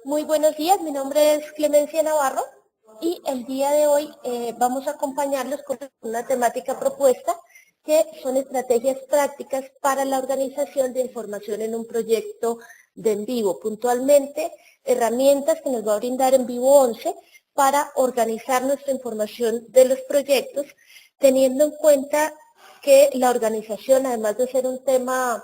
Muy buenos días, mi nombre es Clemencia Navarro y el día de hoy vamos a acompañarlos con una temática propuesta que son estrategias prácticas para la organización de información en un proyecto de en vivo. Puntualmente, herramientas que nos va a brindar en vivo 11 para organizar nuestra información de los proyectos, teniendo en cuenta que la organización, además de ser un tema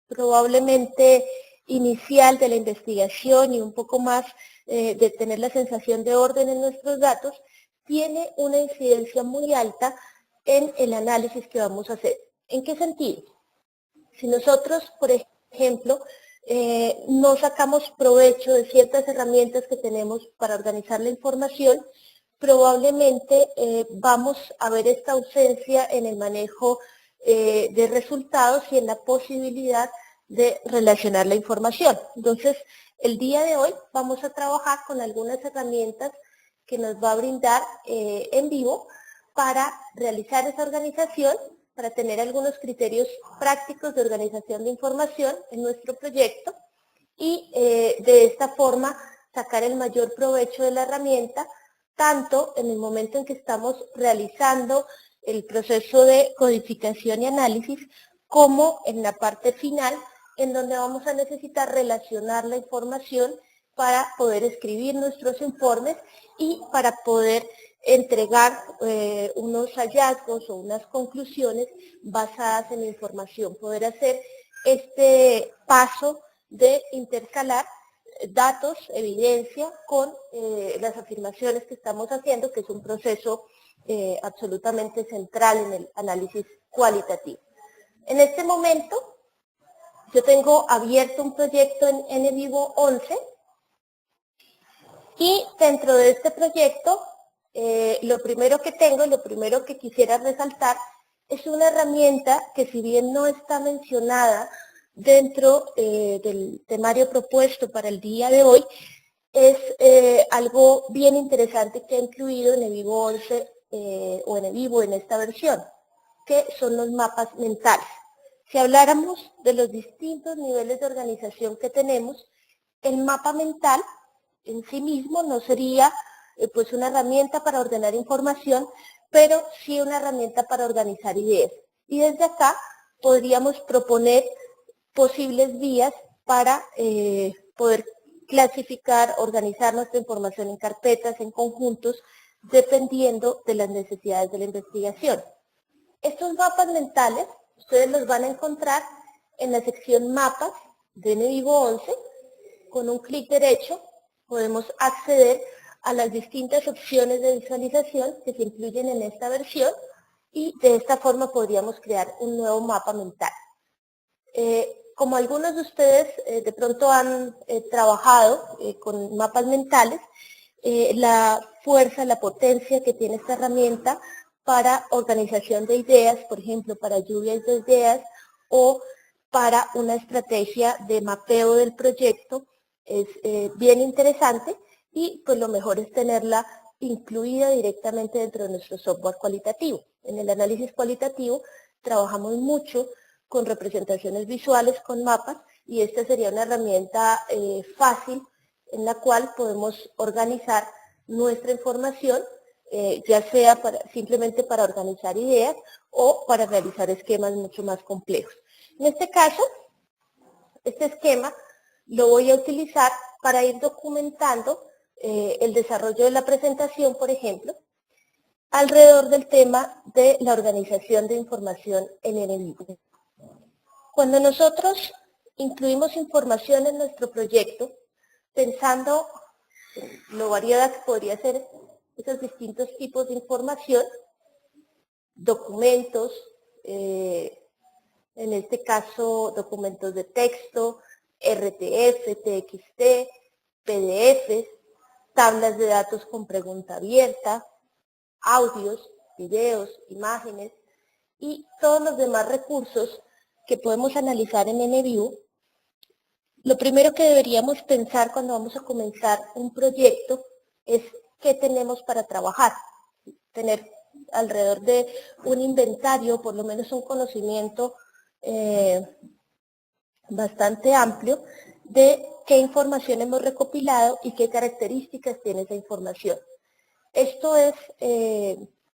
probablemente inicial de la investigación y un poco más de tener la sensación de orden en nuestros datos, tiene una incidencia muy alta en el análisis que vamos a hacer. ¿En qué sentido? Si nosotros, por ejemplo, no sacamos provecho de ciertas herramientas que tenemos para organizar la información, probablemente vamos a ver esta ausencia en el manejo de resultados y en la posibilidad de relacionar la información. Entonces, el día de hoy vamos a trabajar con algunas herramientas que nos va a brindar en vivo para realizar esa organización, para tener algunos criterios prácticos de organización de información en nuestro proyecto y de esta forma sacar el mayor provecho de la herramienta, tanto en el momento en que estamos realizando el proceso de codificación y análisis, como en la parte final, en donde vamos a necesitar relacionar la información para poder escribir nuestros informes y para poder entregar unos hallazgos o unas conclusiones basadas en la información, poder hacer este paso de intercalar datos, evidencia, con las afirmaciones que estamos haciendo, que es un proceso absolutamente central en el análisis cualitativo. En este momento, yo tengo abierto un proyecto en NVivo 11 y dentro de este proyecto, lo primero que tengo, lo primero que quisiera resaltar, es una herramienta que si bien no está mencionada dentro del temario propuesto para el día de hoy, es algo bien interesante que ha incluido en NVivo 11 o en NVivo en esta versión, que son los mapas mentales. Si habláramos de los distintos niveles de organización que tenemos, el mapa mental en sí mismo no sería pues una herramienta para ordenar información, pero sí una herramienta para organizar ideas. Y desde acá podríamos proponer posibles vías para poder clasificar, organizar nuestra información en carpetas, en conjuntos, dependiendo de las necesidades de la investigación. Estos mapas mentales ustedes los van a encontrar en la sección mapas de NVivo 11. Con un clic derecho podemos acceder a las distintas opciones de visualización que se incluyen en esta versión y de esta forma podríamos crear un nuevo mapa mental. Como algunos de ustedes de pronto han trabajado con mapas mentales, la fuerza, la potencia que tiene esta herramienta para organización de ideas, por ejemplo, para lluvias de ideas o para una estrategia de mapeo del proyecto, es bien interesante y pues lo mejor es tenerla incluida directamente dentro de nuestro software cualitativo. En el análisis cualitativo trabajamos mucho con representaciones visuales, con mapas, y esta sería una herramienta fácil en la cual podemos organizar nuestra información, ya sea simplemente para organizar ideas o para realizar esquemas mucho más complejos. En este caso, este esquema lo voy a utilizar para ir documentando el desarrollo de la presentación, por ejemplo, alrededor del tema de la organización de información en NVivo. Cuando nosotros incluimos información en nuestro proyecto, pensando en lo variada que podría ser esos distintos tipos de información, documentos, en este caso documentos de texto, RTF, TXT, PDFs, tablas de datos con pregunta abierta, audios, videos, imágenes y todos los demás recursos que podemos analizar en NVivo. Lo primero que deberíamos pensar cuando vamos a comenzar un proyecto es qué tenemos para trabajar. Tener alrededor de un inventario, por lo menos un conocimiento bastante amplio de qué información hemos recopilado y qué características tiene esa información. Esto es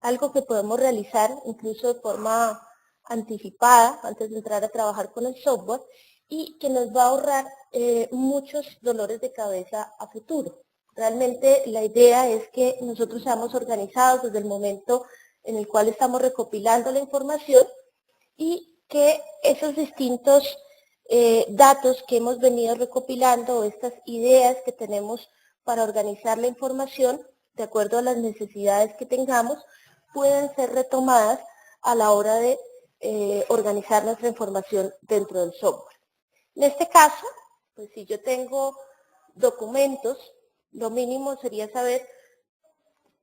algo que podemos realizar incluso de forma anticipada antes de entrar a trabajar con el software y que nos va a ahorrar muchos dolores de cabeza a futuro. Realmente la idea es que nosotros seamos organizados desde el momento en el cual estamos recopilando la información y que esos distintos datos que hemos venido recopilando, estas ideas que tenemos para organizar la información, de acuerdo a las necesidades que tengamos, pueden ser retomadas a la hora de organizar nuestra información dentro del software. En este caso, pues si yo tengo documentos, lo mínimo sería saber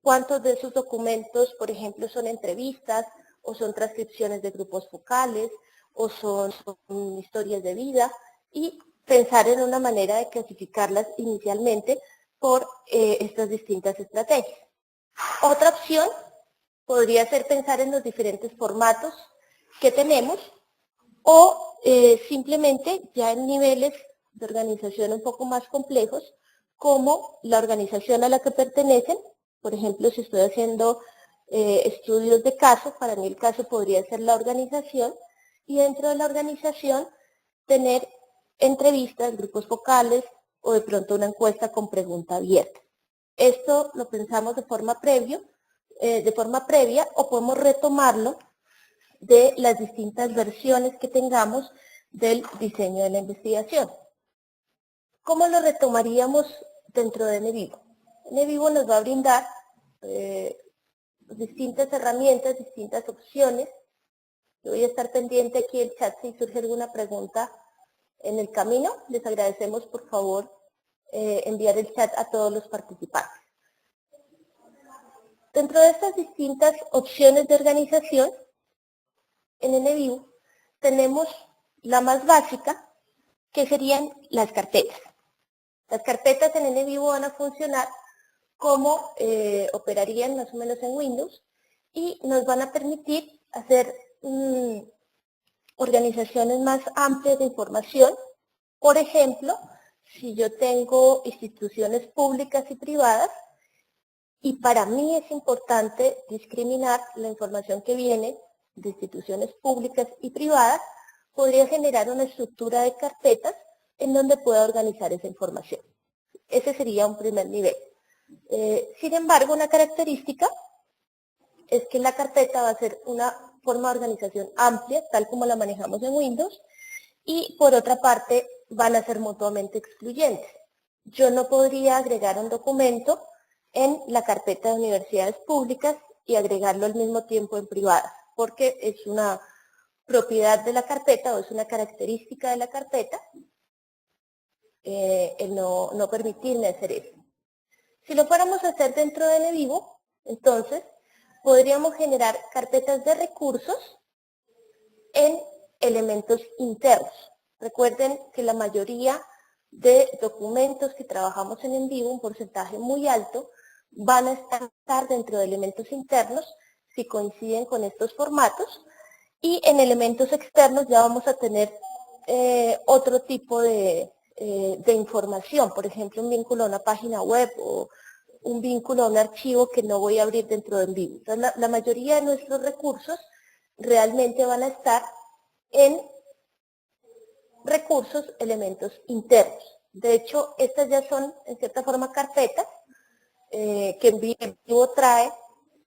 cuántos de esos documentos, por ejemplo, son entrevistas, o son transcripciones de grupos focales, o son historias de vida, y pensar en una manera de clasificarlas inicialmente por estas distintas estrategias. Otra opción podría ser pensar en los diferentes formatos que tenemos, o simplemente ya en niveles de organización un poco más complejos, como la organización a la que pertenecen. Por ejemplo, si estoy haciendo estudios de caso, para mí el caso podría ser la organización, y dentro de la organización tener entrevistas, grupos focales, o de pronto una encuesta con pregunta abierta. Esto lo pensamos de forma previa, o podemos retomarlo de las distintas versiones que tengamos del diseño de la investigación. ¿Cómo lo retomaríamos dentro de NVivo? NVivo nos va a brindar distintas herramientas, distintas opciones. Yo voy a estar pendiente aquí del chat si surge alguna pregunta en el camino. Les agradecemos, por favor, enviar el chat a todos los participantes. Dentro de estas distintas opciones de organización, en NVivo tenemos la más básica, que serían las carpetas. Las carpetas en NVivo van a funcionar como operarían más o menos en Windows, y nos van a permitir hacer organizaciones más amplias de información. Por ejemplo, si yo tengo instituciones públicas y privadas, y para mí es importante discriminar la información que viene de instituciones públicas y privadas, podría generar una estructura de carpetas en donde pueda organizar esa información. Ese sería un primer nivel. Sin embargo, una característica es que la carpeta va a ser una forma de organización amplia, tal como la manejamos en Windows, y por otra parte van a ser mutuamente excluyentes. Yo no podría agregar un documento en la carpeta de universidades públicas y agregarlo al mismo tiempo en privadas, porque es una propiedad de la carpeta o es una característica de la carpeta el no permitirme hacer eso. Si lo fuéramos a hacer dentro de NVivo, entonces podríamos generar carpetas de recursos en elementos internos. Recuerden que la mayoría de documentos que trabajamos en NVivo, un porcentaje muy alto, van a estar dentro de elementos internos si coinciden con estos formatos, y en elementos externos ya vamos a tener otro tipo de información, por ejemplo un vínculo a una página web o un vínculo a un archivo que no voy a abrir dentro de NVivo. Entonces la mayoría de nuestros recursos realmente van a estar en recursos, elementos internos. De hecho, estas ya son en cierta forma carpetas que NVivo trae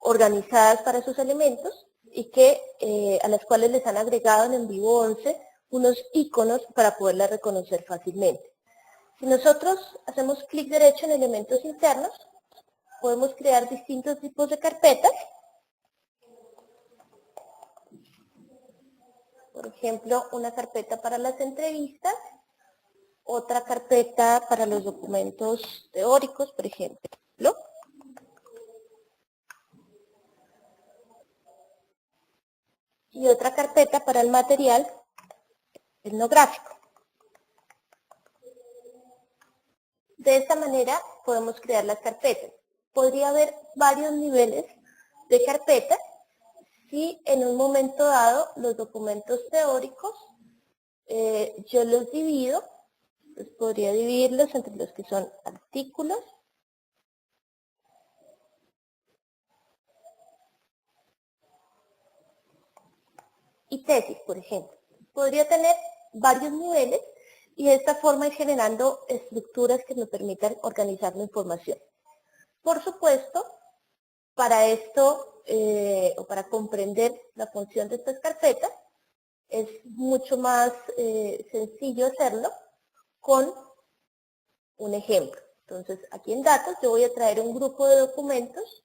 organizadas para sus elementos y que a las cuales les han agregado en NVivo 11 unos iconos para poderlas reconocer fácilmente. Si nosotros hacemos clic derecho en elementos internos, podemos crear distintos tipos de carpetas. Por ejemplo, una carpeta para las entrevistas, otra carpeta para los documentos teóricos, por ejemplo, y otra carpeta para el material etnográfico. De esta manera podemos crear las carpetas. Podría haber varios niveles de carpetas si en un momento dado los documentos teóricos yo los divido Entonces podría dividirlos entre los que son artículos y tesis, por ejemplo. Podría tener varios niveles y de esta forma ir generando estructuras que me permitan organizar la información. Por supuesto, para esto o para comprender la función de estas carpetas, es mucho más sencillo hacerlo con un ejemplo. Entonces, aquí en datos yo voy a traer un grupo de documentos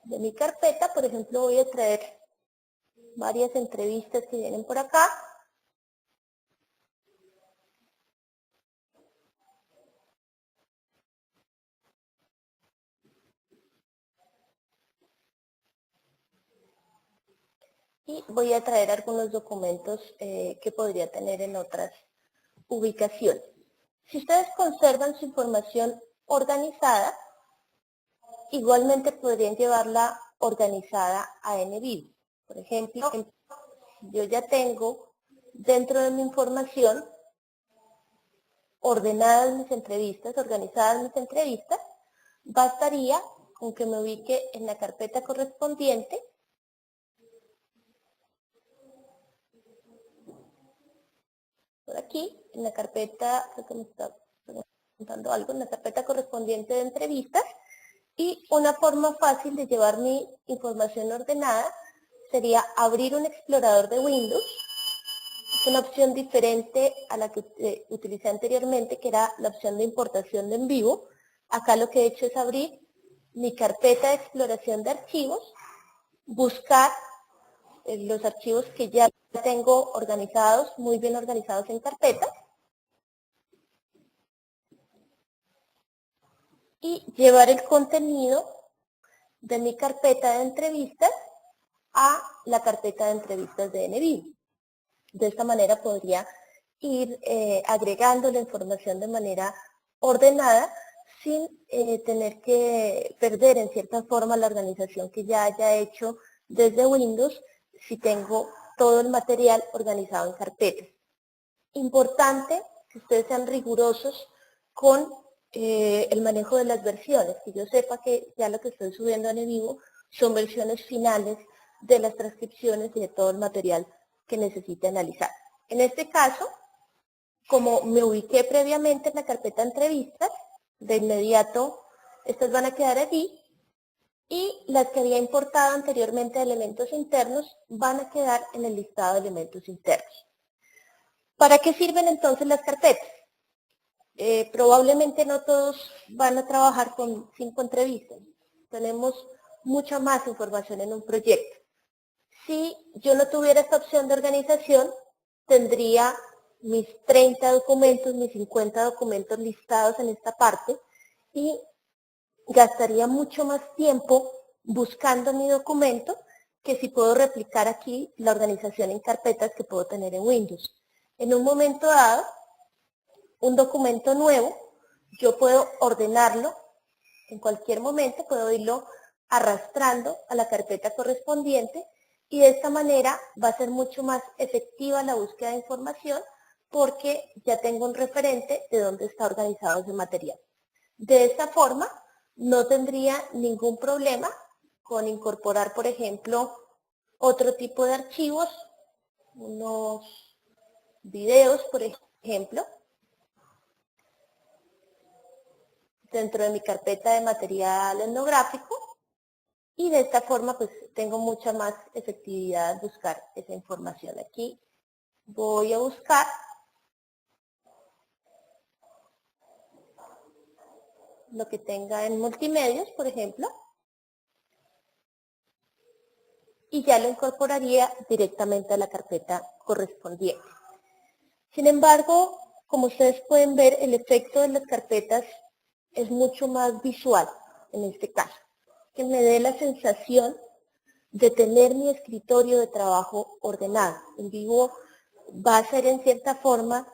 de mi carpeta. Por ejemplo, voy a traer varias entrevistas que vienen por acá. Y voy a traer algunos documentos que podría tener en otras ubicaciones. Si ustedes conservan su información organizada, igualmente podrían llevarla organizada a NVIDIA. Por ejemplo, yo ya tengo dentro de mi información ordenadas mis entrevistas, organizadas mis entrevistas, bastaría con que me ubique en la carpeta correspondiente por aquí, en la carpeta, creo que me está preguntando algo, en la carpeta correspondiente de entrevistas, y una forma fácil de llevar mi información ordenada sería abrir un explorador de Windows. Es una opción diferente a la que utilicé anteriormente, que era la opción de importación de en vivo. Acá lo que he hecho es abrir mi carpeta de exploración de archivos, buscar los archivos que ya tengo organizados, muy bien organizados en carpetas, y llevar el contenido de mi carpeta de entrevistas a la carpeta de entrevistas de NVIDIA. De esta manera podría ir agregando la información de manera ordenada sin tener que perder en cierta forma la organización que ya haya hecho desde Windows si tengo todo el material organizado en carpetas. Importante que ustedes sean rigurosos con el manejo de las versiones, que yo sepa que ya lo que estoy subiendo en vivo son versiones finales de las transcripciones y de todo el material que necesite analizar. En este caso, como me ubiqué previamente en la carpeta entrevistas, de inmediato estas van a quedar allí y las que había importado anteriormente de elementos internos van a quedar en el listado de elementos internos. ¿Para qué sirven entonces las carpetas? Probablemente no todos van a trabajar con 5 entrevistas. Tenemos mucha más información en un proyecto. Si yo no tuviera esta opción de organización, tendría mis 30 documentos, mis 50 documentos listados en esta parte y gastaría mucho más tiempo buscando mi documento que si puedo replicar aquí la organización en carpetas que puedo tener en Windows. En un momento dado, un documento nuevo, yo puedo ordenarlo en cualquier momento, puedo irlo arrastrando a la carpeta correspondiente y de esta manera va a ser mucho más efectiva la búsqueda de información porque ya tengo un referente de dónde está organizado ese material. De esta forma, no tendría ningún problema con incorporar, por ejemplo, otro tipo de archivos, unos videos, por ejemplo, dentro de mi carpeta de material etnográfico y de esta forma pues tengo mucha más efectividad al buscar esa información. Aquí voy a buscar lo que tenga en multimedios, por ejemplo, y ya lo incorporaría directamente a la carpeta correspondiente. Sin embargo, como ustedes pueden ver, el efecto de las carpetas es mucho más visual en este caso, que me dé la sensación de tener mi escritorio de trabajo ordenado. En vivo va a ser en cierta forma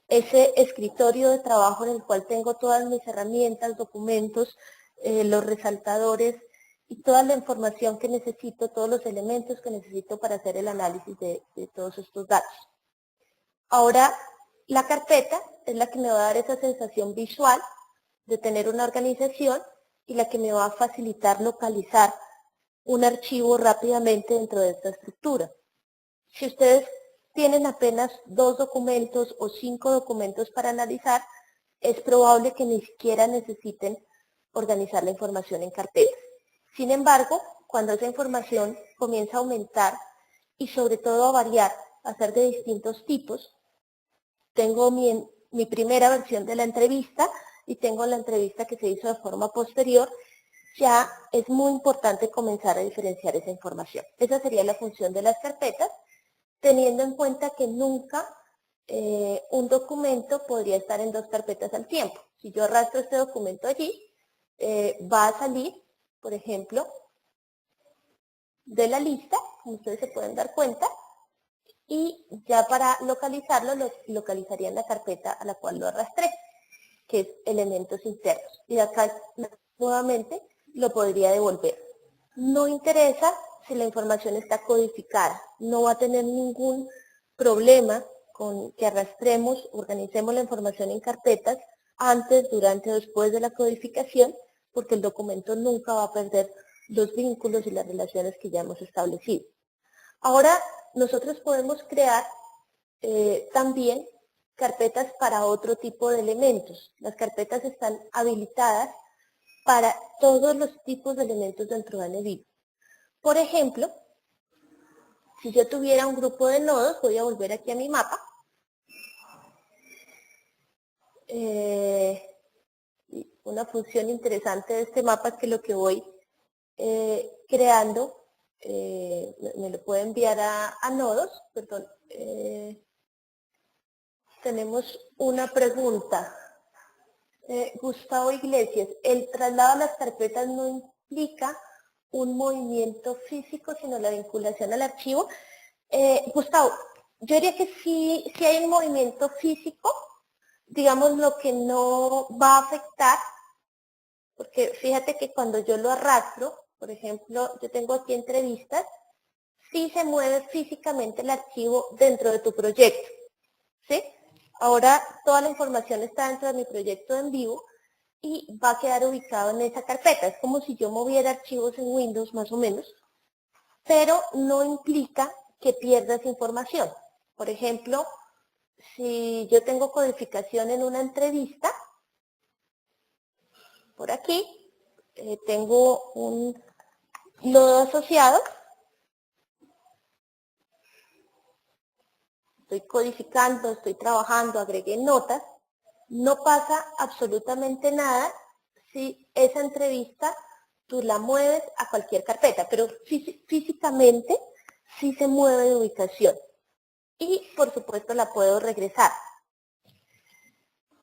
ese escritorio de trabajo en el cual tengo todas mis herramientas, documentos, los resaltadores y toda la información que necesito, todos los elementos que necesito para hacer el análisis de todos estos datos. Ahora, la carpeta es la que me va a dar esa sensación visual de tener una organización y la que me va a facilitar localizar un archivo rápidamente dentro de esta estructura. Si ustedes tienen apenas 2 documentos o 5 documentos para analizar, es probable que ni siquiera necesiten organizar la información en carpetas. Sin embargo, cuando esa información comienza a aumentar y sobre todo a variar, a ser de distintos tipos, tengo mi primera versión de la entrevista y tengo la entrevista que se hizo de forma posterior, ya es muy importante comenzar a diferenciar esa información. Esa sería la función de las carpetas, teniendo en cuenta que nunca un documento podría estar en 2 carpetas al tiempo. Si yo arrastro este documento allí, va a salir, por ejemplo, de la lista, como ustedes se pueden dar cuenta, y ya para localizarlo, lo localizaría en la carpeta a la cual lo arrastré, que es elementos internos. Y de acá nuevamente lo podría devolver. No interesa si la información está codificada, no va a tener ningún problema con que arrastremos, organicemos la información en carpetas antes, durante o después de la codificación, porque el documento nunca va a perder los vínculos y las relaciones que ya hemos establecido. Ahora, nosotros podemos crear también carpetas para otro tipo de elementos. Las carpetas están habilitadas para todos los tipos de elementos dentro de NetView. Por ejemplo, si yo tuviera un grupo de nodos, voy a volver aquí a mi mapa. Una función interesante de este mapa es que lo que voy creando, me lo puedo enviar a nodos, perdón. Tenemos una pregunta. Gustavo Iglesias, el traslado a las carpetas no implica un movimiento físico, sino la vinculación al archivo. Gustavo, yo diría que sí hay un movimiento físico, digamos lo que no va a afectar, porque fíjate que cuando yo lo arrastro, por ejemplo, yo tengo aquí entrevistas, sí se mueve físicamente el archivo dentro de tu proyecto, ¿sí? Ahora toda la información está dentro de mi proyecto en vivo y va a quedar ubicado en esa carpeta. Es como si yo moviera archivos en Windows más o menos, pero no implica que pierdas información. Por ejemplo, si yo tengo codificación en una entrevista, por aquí tengo un nodo asociado, estoy codificando, estoy trabajando, agregué notas, no pasa absolutamente nada si esa entrevista tú la mueves a cualquier carpeta, pero físicamente sí se mueve de ubicación y por supuesto la puedo regresar.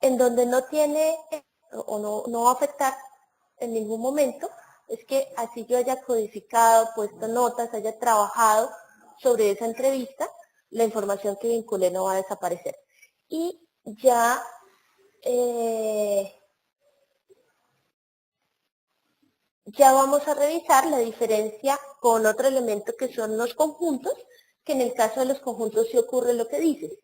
En donde no tiene o no va a afectar en ningún momento es que así yo haya codificado, puesto notas, haya trabajado sobre esa entrevista, la información que vinculé no va a desaparecer. Y ya vamos a revisar la diferencia con otro elemento que son los conjuntos, que en el caso de los conjuntos sí ocurre lo que dices.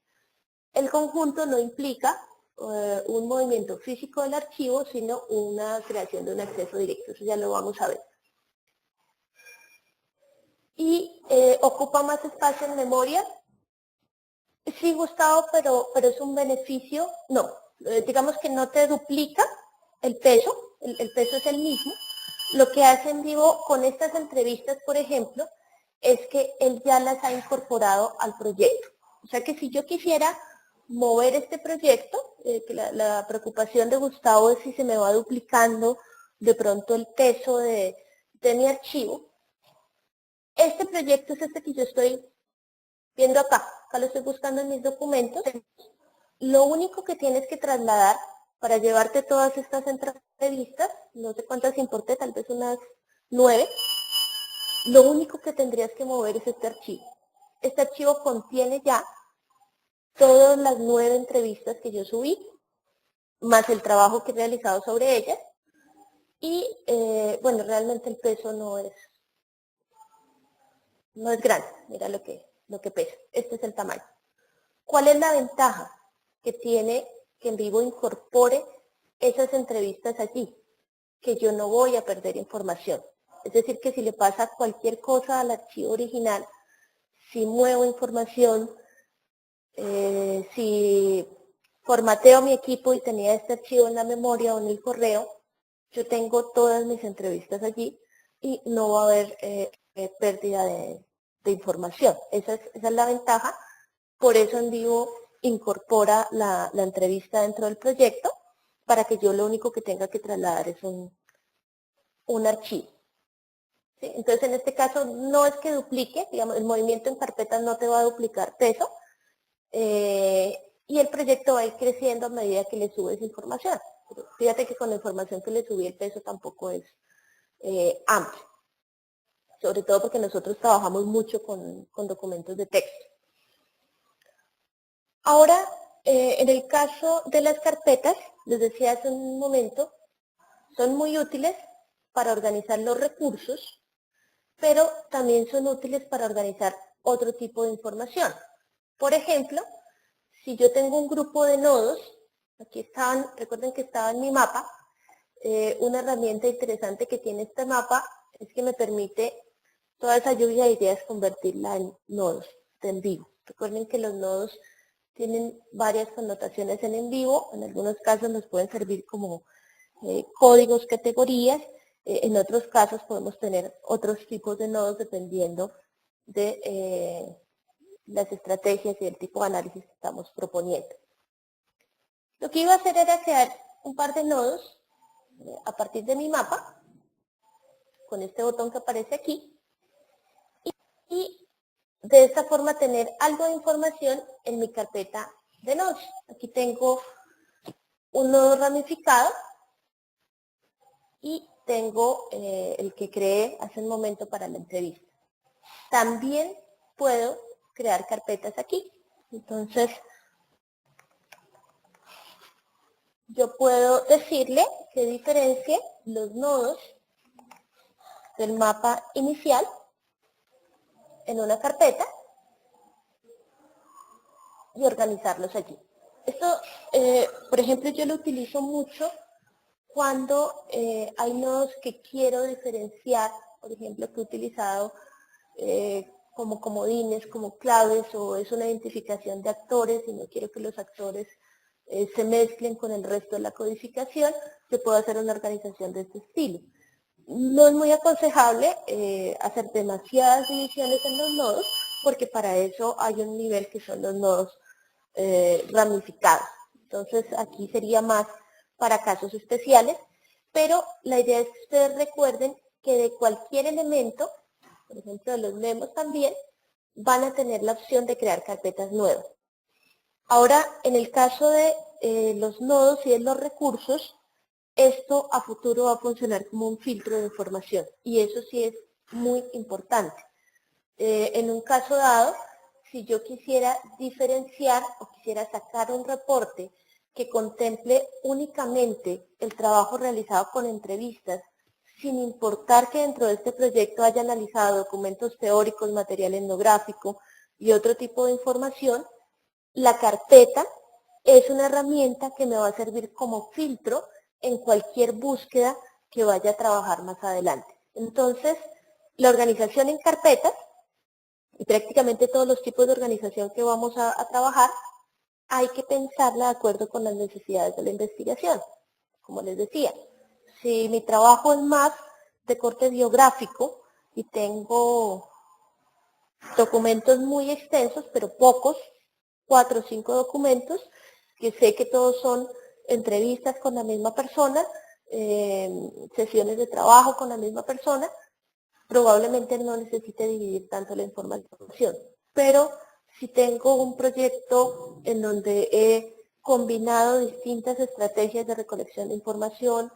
El conjunto no implica un movimiento físico del archivo, sino una creación de un acceso directo. Eso ya lo vamos a ver. Y ocupa más espacio en memoria. Sí, Gustavo, pero es un beneficio. No, digamos que no te duplica el peso. El peso es el mismo. Lo que hace en vivo con estas entrevistas, por ejemplo, es que él ya las ha incorporado al proyecto. O sea que si yo quisiera mover este proyecto, que la preocupación de Gustavo es si se me va duplicando de pronto el peso de mi archivo. Este proyecto es este que yo estoy viendo acá. Acá lo estoy buscando en mis documentos. Lo único que tienes que trasladar para llevarte todas estas entrevistas, no sé cuántas importé, tal vez unas 9, lo único que tendrías que mover es este archivo. Este archivo contiene ya todas las 9 entrevistas que yo subí, más el trabajo que he realizado sobre ellas, y bueno, realmente el peso no es grande, mira lo que pesa, este es el tamaño. ¿Cuál es la ventaja que tiene que Envivo incorpore esas entrevistas allí? Que yo no voy a perder información. Es decir, que si le pasa cualquier cosa al archivo original, si muevo información, si formateo mi equipo y tenía este archivo en la memoria o en el correo, yo tengo todas mis entrevistas allí y no va a haber pérdida de información. Esa es la ventaja. Por eso Envivo incorpora la entrevista dentro del proyecto para que yo lo único que tenga que trasladar es un archivo. ¿Sí? Entonces, en este caso, no es que duplique, digamos, el movimiento en carpetas no te va a duplicar peso, y el proyecto va a ir creciendo a medida que le subes información. Pero fíjate que con la información que le subí el peso tampoco es amplio, sobre todo porque nosotros trabajamos mucho con documentos de texto. Ahora, en el caso de las carpetas, les decía hace un momento, son muy útiles para organizar los recursos, pero también son útiles para organizar otro tipo de información. Por ejemplo, si yo tengo un grupo de nodos, aquí estaban, recuerden que estaba en mi mapa, una herramienta interesante que tiene este mapa es que me permite toda esa lluvia de ideas convertirla en nodos de Envivo. Recuerden que los nodos tienen varias connotaciones en Envivo, en algunos casos nos pueden servir como códigos, categorías, en otros casos podemos tener otros tipos de nodos dependiendo de las estrategias y el tipo de análisis que estamos proponiendo. Lo que iba a hacer era crear un par de nodos a partir de mi mapa, con este botón que aparece aquí, y de esta forma tener algo de información en mi carpeta de nodos. Aquí tengo un nodo ramificado y tengo el que creé hace un momento para la entrevista. También puedo crear carpetas aquí. Entonces, yo puedo decirle que diferencie los nodos del mapa inicial en una carpeta y organizarlos allí. Esto, por ejemplo, yo lo utilizo mucho cuando hay nodos que quiero diferenciar, por ejemplo, que he utilizado como comodines, como claves, o es una identificación de actores y no quiero que los actores se mezclen con el resto de la codificación, yo puedo hacer una organización de este estilo. No es muy aconsejable hacer demasiadas divisiones en los nodos, porque para eso hay un nivel que son los nodos ramificados. Entonces aquí sería más para casos especiales, pero la idea es que ustedes recuerden que de cualquier elemento, por ejemplo de los memos también, van a tener la opción de crear carpetas nuevas. Ahora, en el caso de los nodos y de los recursos, esto a futuro va a funcionar como un filtro de información y eso sí es muy importante. En un caso dado, si yo quisiera diferenciar o quisiera sacar un reporte que contemple únicamente el trabajo realizado con entrevistas, sin importar que dentro de este proyecto haya analizado documentos teóricos, material etnográfico y otro tipo de información, la carpeta es una herramienta que me va a servir como filtro en cualquier búsqueda que vaya a trabajar más adelante. Entonces, la organización en carpetas y prácticamente todos los tipos de organización que vamos a trabajar, hay que pensarla de acuerdo con las necesidades de la investigación. Como les decía, si mi trabajo es más de corte biográfico y tengo documentos muy extensos, pero pocos, 4 o 5 documentos, que sé que todos son entrevistas con la misma persona, sesiones de trabajo con la misma persona, probablemente no necesite dividir tanto la información. Pero si tengo un proyecto en donde he combinado distintas estrategias de recolección de información,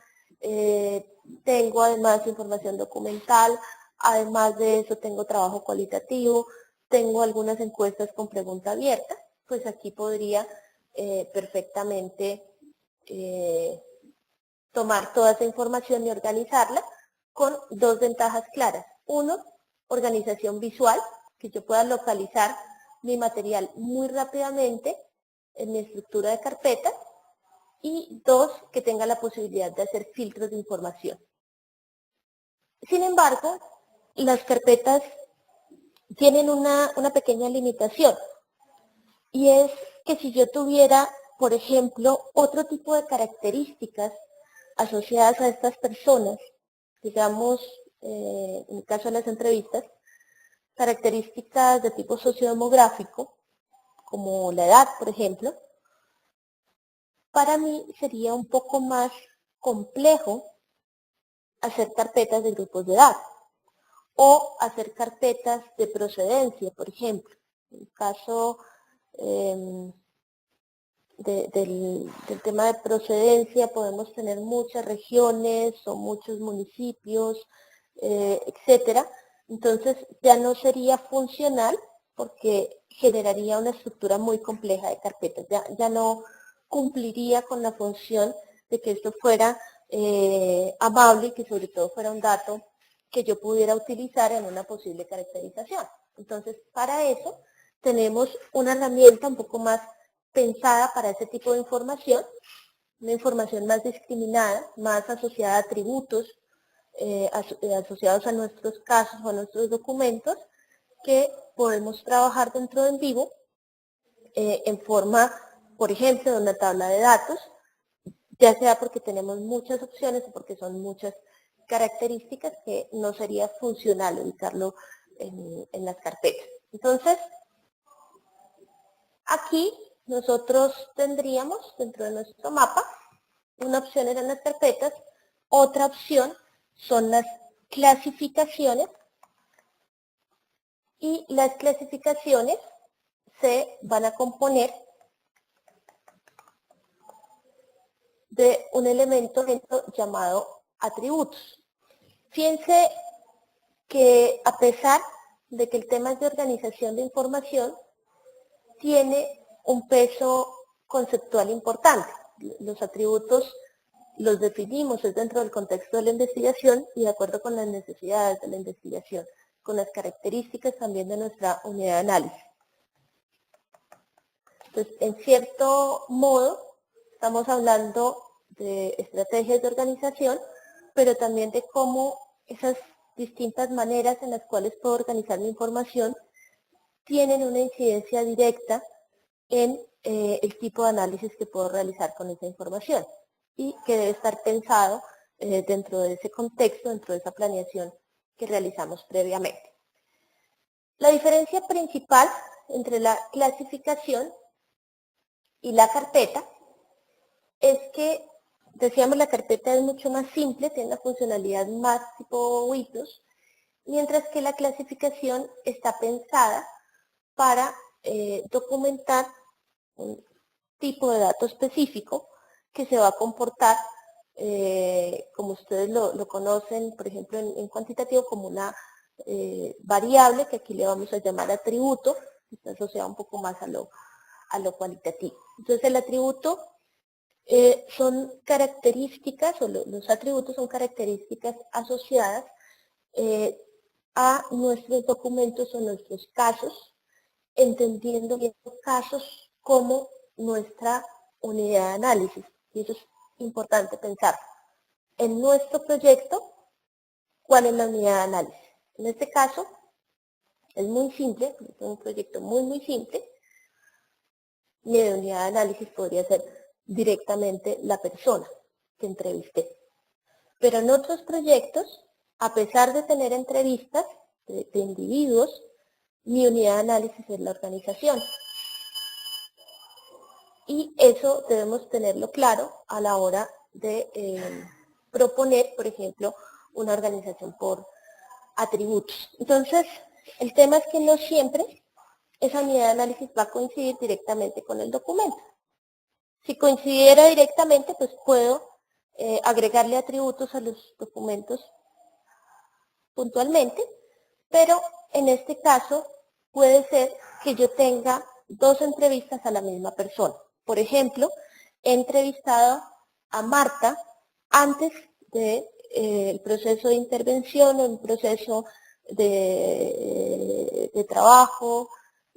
tengo además información documental, además de eso tengo trabajo cualitativo, tengo algunas encuestas con pregunta abierta, pues aquí podría perfectamente tomar toda esa información y organizarla con dos ventajas claras. Uno, organización visual, que yo pueda localizar mi material muy rápidamente en mi estructura de carpetas. Y dos, que tenga la posibilidad de hacer filtros de información. Sin embargo, las carpetas tienen una pequeña limitación, y es que si yo tuviera, por ejemplo, otro tipo de características asociadas a estas personas, digamos, en el caso de las entrevistas, características de tipo sociodemográfico, como la edad, por ejemplo, para mí sería un poco más complejo hacer carpetas de grupos de edad o hacer carpetas de procedencia, por ejemplo. En el caso del tema de procedencia podemos tener muchas regiones o muchos municipios, etcétera. Entonces ya no sería funcional porque generaría una estructura muy compleja de carpetas. Ya no cumpliría con la función de que esto fuera amable y que sobre todo fuera un dato que yo pudiera utilizar en una posible caracterización. Entonces, para eso tenemos una herramienta un poco más pensada para ese tipo de información, una información más discriminada, más asociada a atributos asociados a nuestros casos o a nuestros documentos, que podemos trabajar dentro de Envivo en forma, por ejemplo, de una tabla de datos, ya sea porque tenemos muchas opciones o porque son muchas características que no sería funcional ubicarlo en las carpetas. Entonces, aquí nosotros tendríamos dentro de nuestro mapa, una opción eran las carpetas, otra opción son las clasificaciones, y las clasificaciones se van a componer de un elemento llamado atributos. Fíjense que a pesar de que el tema es de organización de información, tiene un peso conceptual importante. Los atributos los definimos es dentro del contexto de la investigación y de acuerdo con las necesidades de la investigación, con las características también de nuestra unidad de análisis. Entonces, en cierto modo, estamos hablando de estrategias de organización, pero también de cómo esas distintas maneras en las cuales puedo organizar mi información tienen una incidencia directa en el tipo de análisis que puedo realizar con esa información y que debe estar pensado dentro de ese contexto, dentro de esa planeación que realizamos previamente. La diferencia principal entre la clasificación y la carpeta es que, decíamos, la carpeta es mucho más simple, tiene una funcionalidad más tipo Windows, mientras que la clasificación está pensada para documentar un tipo de dato específico que se va a comportar, como ustedes lo conocen, por ejemplo, en cuantitativo, como una variable, que aquí le vamos a llamar atributo, que está asociado un poco más a lo cualitativo. Entonces, el atributo son características, o los atributos son características asociadas a nuestros documentos o nuestros casos, entendiendo estos casos como nuestra unidad de análisis. Y eso es importante pensar. En nuestro proyecto, ¿cuál es la unidad de análisis? En este caso, es muy simple, es un proyecto muy simple. Mi unidad de análisis podría ser directamente la persona que entrevisté. Pero en otros proyectos, a pesar de tener entrevistas de individuos, mi unidad de análisis es la organización. Y eso debemos tenerlo claro a la hora de proponer, por ejemplo, una organización por atributos. Entonces, el tema es que no siempre esa unidad de análisis va a coincidir directamente con el documento. Si coincidiera directamente, pues puedo agregarle atributos a los documentos puntualmente, pero en este caso puede ser que yo tenga dos entrevistas a la misma persona. Por ejemplo, he entrevistado a Marta antes del proceso de intervención o un proceso de trabajo,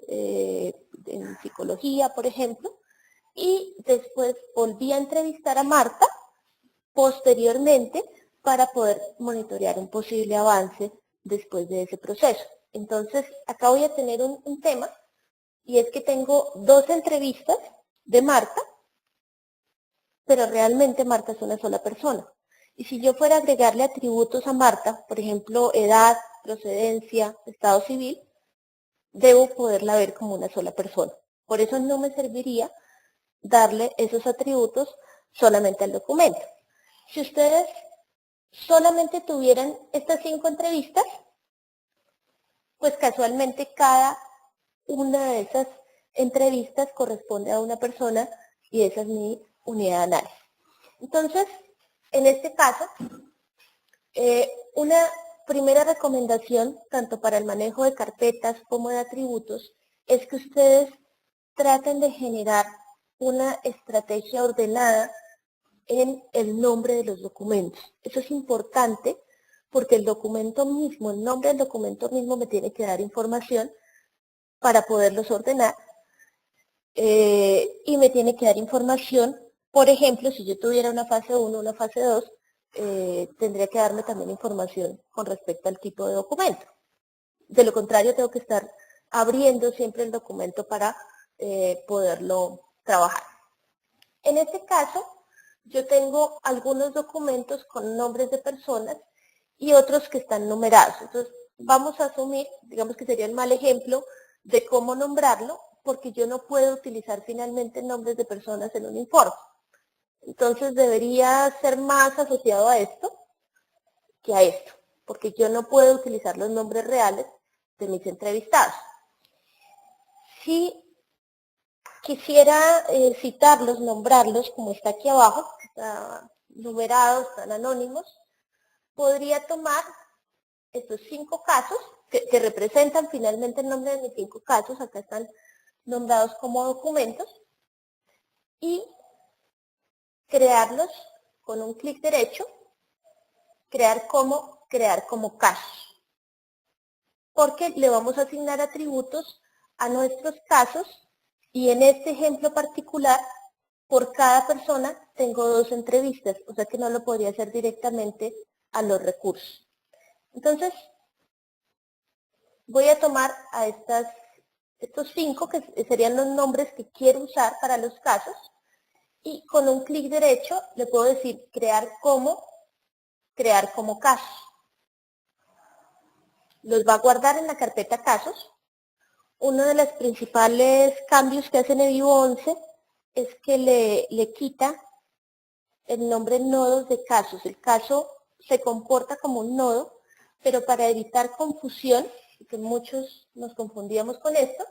en psicología, por ejemplo, y después volví a entrevistar a Marta posteriormente para poder monitorear un posible avance después de ese proceso. Entonces, acá voy a tener un tema, y es que tengo 2 entrevistas de Marta, pero realmente Marta es una sola persona. Y si yo fuera a agregarle atributos a Marta, por ejemplo, edad, procedencia, estado civil, debo poderla ver como una sola persona. Por eso no me serviría darle esos atributos solamente al documento. Si ustedes solamente tuvieran estas 5 entrevistas, pues casualmente cada una de esas entrevistas corresponde a una persona y esa es mi unidad de análisis. Entonces, en este caso, una primera recomendación, tanto para el manejo de carpetas como de atributos, es que ustedes traten de generar una estrategia ordenada en el nombre de los documentos. Eso es importante porque el documento mismo, el nombre del documento mismo me tiene que dar información para poderlos ordenar y me tiene que dar información, por ejemplo, si yo tuviera una fase 1, una fase 2, tendría que darme también información con respecto al tipo de documento. De lo contrario, tengo que estar abriendo siempre el documento para poderlo trabajar. En este caso, yo tengo algunos documentos con nombres de personas y otros que están numerados. Entonces, vamos a asumir, digamos que sería el mal ejemplo de cómo nombrarlo, porque yo no puedo utilizar finalmente nombres de personas en un informe. Entonces, debería ser más asociado a esto que a esto, porque yo no puedo utilizar los nombres reales de mis entrevistados. Si quisiera citarlos, nombrarlos, como está aquí abajo, está numerados, están anónimos, podría tomar estos 5 casos, que representan finalmente el nombre de mis 5 casos, acá están nombrados como documentos, y crearlos con un clic derecho, crear como casos, porque le vamos a asignar atributos a nuestros casos, y en este ejemplo particular, por cada persona tengo 2 entrevistas, o sea que no lo podría hacer directamente a los recursos. Entonces, voy a tomar a estos 5, que serían los nombres que quiero usar para los casos, y con un clic derecho le puedo decir crear como casos. Los va a guardar en la carpeta casos. Uno de los principales cambios que hace NetView 11 es que le quita el nombre nodos de casos. El caso se comporta como un nodo, pero para evitar confusión, que muchos nos confundíamos con esto,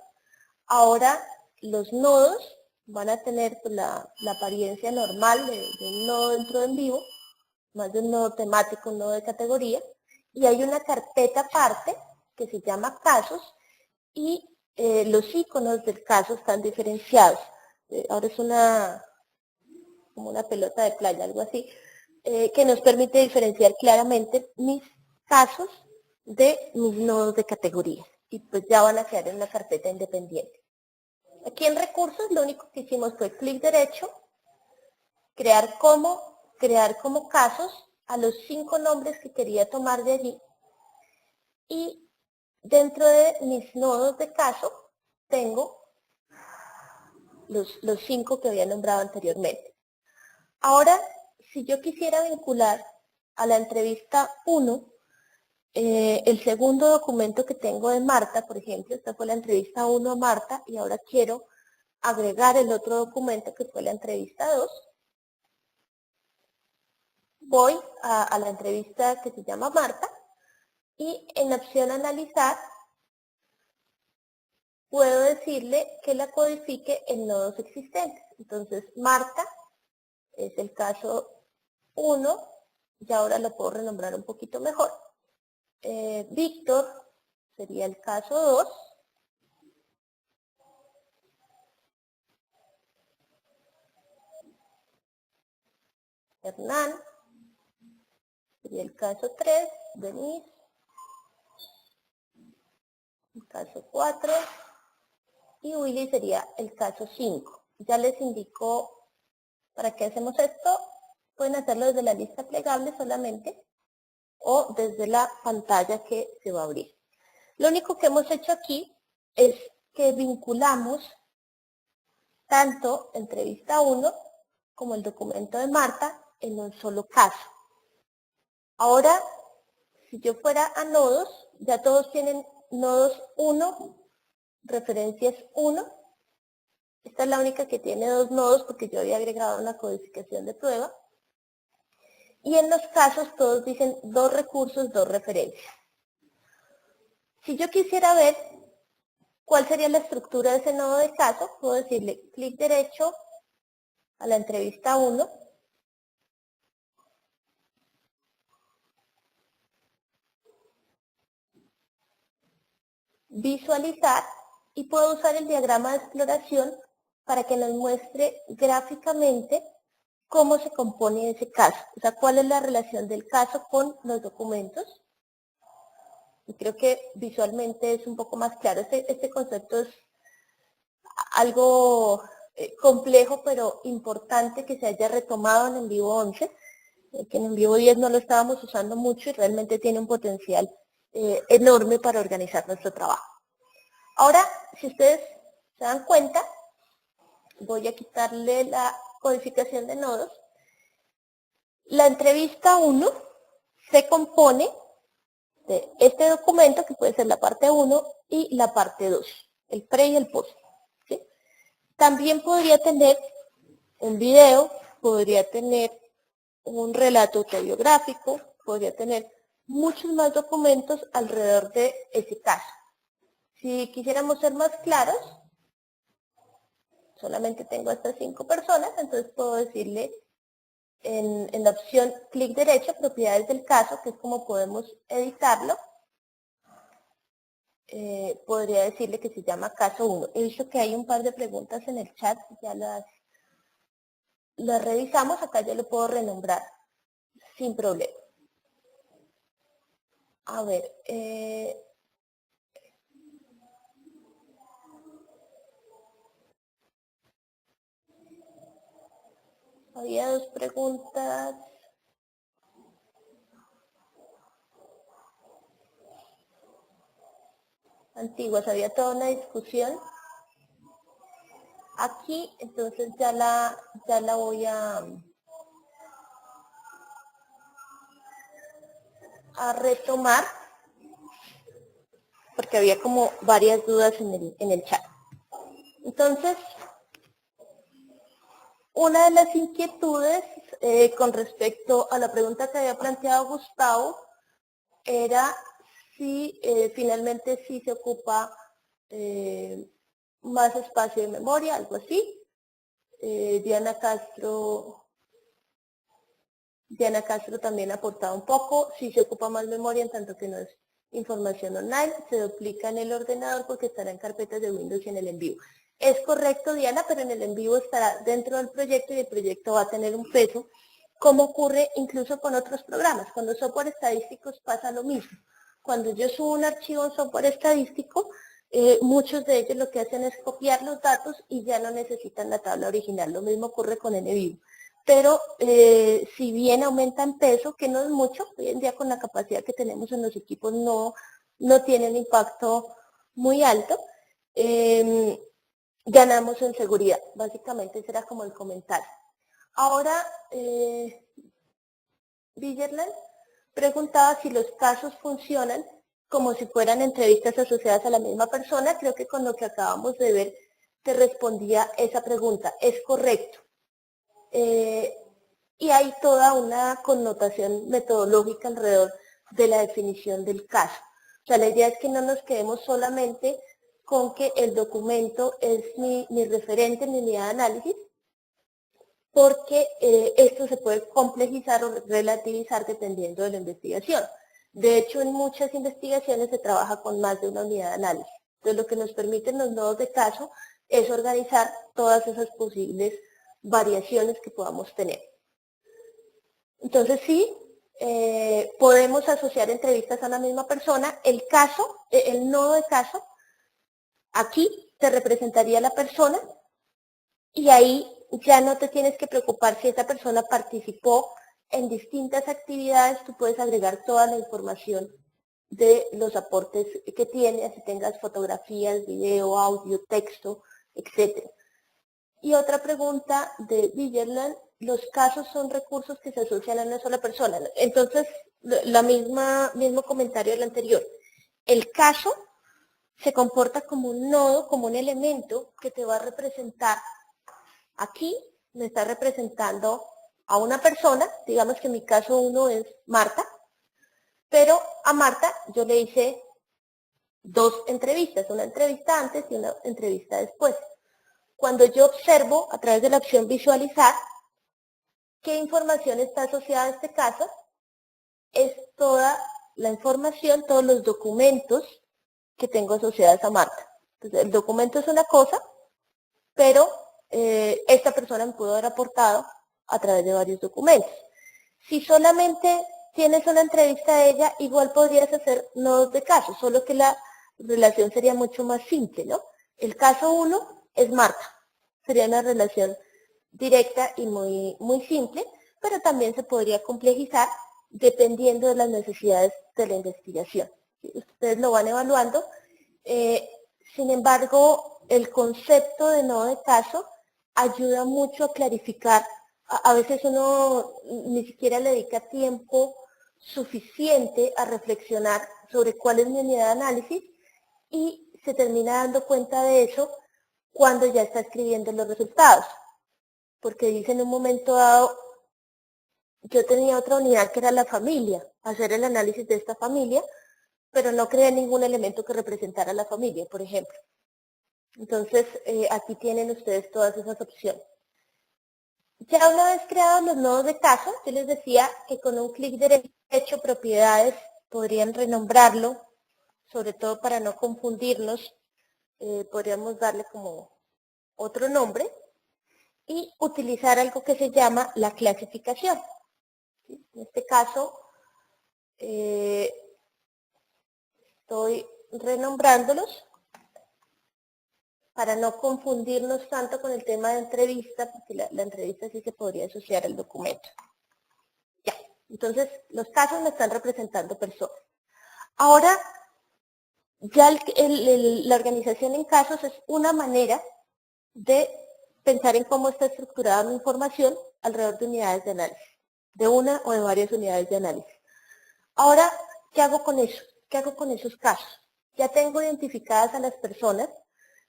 ahora los nodos van a tener pues, la apariencia normal de un nodo dentro de NetView, más de un nodo temático, un nodo de categoría, y hay una carpeta aparte que se llama casos, y los iconos del caso están diferenciados. Ahora es como una pelota de playa, algo así, que nos permite diferenciar claramente mis casos de mis nodos de categoría. Y pues ya van a quedar en una carpeta independiente. Aquí en recursos lo único que hicimos fue clic derecho, crear como casos a los 5 nombres que quería tomar de allí, y dentro de mis nodos de caso tengo los 5 que había nombrado anteriormente. Ahora, si yo quisiera vincular a la entrevista 1, el segundo documento que tengo de Marta, por ejemplo, esta fue la entrevista 1 a Marta, y ahora quiero agregar el otro documento que fue la entrevista 2, voy a la entrevista que se llama Marta, y en la opción analizar, puedo decirle que la codifique en nodos existentes. Entonces, Marta es el caso 1, y ahora lo puedo renombrar un poquito mejor. Víctor sería el caso 2. Hernán sería el caso 3, Denise, el caso 4, y Willy sería el caso 5. Ya les indico para qué hacemos esto. Pueden hacerlo desde la lista plegable solamente o desde la pantalla que se va a abrir. Lo único que hemos hecho aquí es que vinculamos tanto entrevista 1 como el documento de Marta en un solo caso. Ahora, si yo fuera a nodos, ya todos tienen nodos 1, referencias 1. Esta es la única que tiene 2 nodos porque yo había agregado una codificación de prueba. Y en los casos todos dicen 2 recursos, 2 referencias. Si yo quisiera ver cuál sería la estructura de ese nodo de caso, puedo decirle clic derecho a la entrevista 1, visualizar, y puedo usar el diagrama de exploración para que nos muestre gráficamente cómo se compone ese caso, o sea, cuál es la relación del caso con los documentos. Y creo que visualmente es un poco más claro. Este concepto es algo complejo, pero importante que se haya retomado en Envivo 11, que en Envivo 10 no lo estábamos usando mucho y realmente tiene un potencial enorme para organizar nuestro trabajo. Ahora, si ustedes se dan cuenta, voy a quitarle la codificación de nodos. La entrevista 1 se compone de este documento, que puede ser la parte 1 y la parte 2, el pre y el post. ¿Sí? También podría tener un video, podría tener un relato autobiográfico, podría tener muchos más documentos alrededor de ese caso. Si quisiéramos ser más claros, solamente tengo a estas 5 personas, entonces puedo decirle en la opción clic derecho, propiedades del caso, que es como podemos editarlo, podría decirle que se llama caso 1. He visto que hay un par de preguntas en el chat, ya las revisamos, acá yo lo puedo renombrar sin problema. A ver, había 2 preguntas. Antiguas, había toda una discusión. Aquí, entonces ya la voy a retomar, porque había como varias dudas en el chat. Entonces, una de las inquietudes con respecto a la pregunta que había planteado Gustavo era si finalmente sí se ocupa más espacio de memoria, algo así. Diana Castro también ha aportado un poco, si se ocupa más memoria en tanto que no es información online, se duplica en el ordenador porque estará en carpetas de Windows y en el envío. Es correcto, Diana, pero en el envío estará dentro del proyecto y el proyecto va a tener un peso, como ocurre incluso con otros programas. Con los software estadísticos pasa lo mismo. Cuando yo subo un archivo en software estadístico, muchos de ellos lo que hacen es copiar los datos y ya no necesitan la tabla original. Lo mismo ocurre con NView. Pero si bien aumenta en peso, que no es mucho, hoy en día con la capacidad que tenemos en los equipos no tiene un impacto muy alto, ganamos en seguridad. Básicamente ese era como el comentario. Ahora, Villerland preguntaba si los casos funcionan como si fueran entrevistas asociadas a la misma persona. Creo que con lo que acabamos de ver te respondía esa pregunta. Es correcto. Y hay toda una connotación metodológica alrededor de la definición del caso. O sea, la idea es que no nos quedemos solamente con que el documento es mi referente, mi unidad de análisis, porque esto se puede complejizar o relativizar dependiendo de la investigación. De hecho, en muchas investigaciones se trabaja con más de una unidad de análisis. Entonces, lo que nos permiten los nodos de caso es organizar todas esas posibles variaciones que podamos tener. Entonces, sí, podemos asociar entrevistas a la misma persona. El caso, el nodo de caso, aquí te representaría la persona y ahí ya no te tienes que preocupar si esa persona participó en distintas actividades. Tú puedes agregar toda la información de los aportes que tiene, así tengas fotografías, video, audio, texto, etc. Y otra pregunta de Villerland, los casos son recursos que se asocian a una sola persona. Entonces, mismo comentario del anterior. El caso se comporta como un nodo, como un elemento que te va a representar. Aquí me está representando a una persona, digamos que en mi caso uno es Marta, pero a Marta yo le hice dos entrevistas, una entrevista antes y una entrevista después. Cuando yo observo a través de la opción visualizar qué información está asociada a este caso, es toda la información, todos los documentos que tengo asociados a Marta. Entonces, el documento es una cosa, pero esta persona me pudo haber aportado a través de varios documentos. Si solamente tienes una entrevista a ella, igual podrías hacer nodos de caso, solo que la relación sería mucho más simple, ¿no? El caso 1 es Marta, sería una relación directa y muy simple, pero también se podría complejizar dependiendo de las necesidades de la investigación. Ustedes lo van evaluando. Sin embargo, el concepto de nodo de caso ayuda mucho a clarificar. A veces uno ni siquiera le dedica tiempo suficiente a reflexionar sobre cuál es mi unidad de análisis y se termina dando cuenta de eso cuando ya está escribiendo los resultados. Porque dice en un momento dado, yo tenía otra unidad que era la familia, hacer el análisis de esta familia, pero no creé ningún elemento que representara a la familia, por ejemplo. Entonces, aquí tienen ustedes todas esas opciones. Ya una vez creados los nodos de caso, yo les decía que con un clic derecho propiedades podrían renombrarlo, sobre todo para no confundirnos, podríamos darle como otro nombre y utilizar algo que se llama la clasificación. ¿Sí? En este caso, estoy renombrándolos para no confundirnos tanto con el tema de entrevista, porque la entrevista sí se podría asociar al documento. Ya, entonces los casos me están representando personas. Ahora, ya la organización en casos es una manera de pensar en cómo está estructurada mi información alrededor de unidades de análisis, de una o de varias unidades de análisis. Ahora, ¿qué hago con eso? ¿Qué hago con esos casos? Ya tengo identificadas a las personas,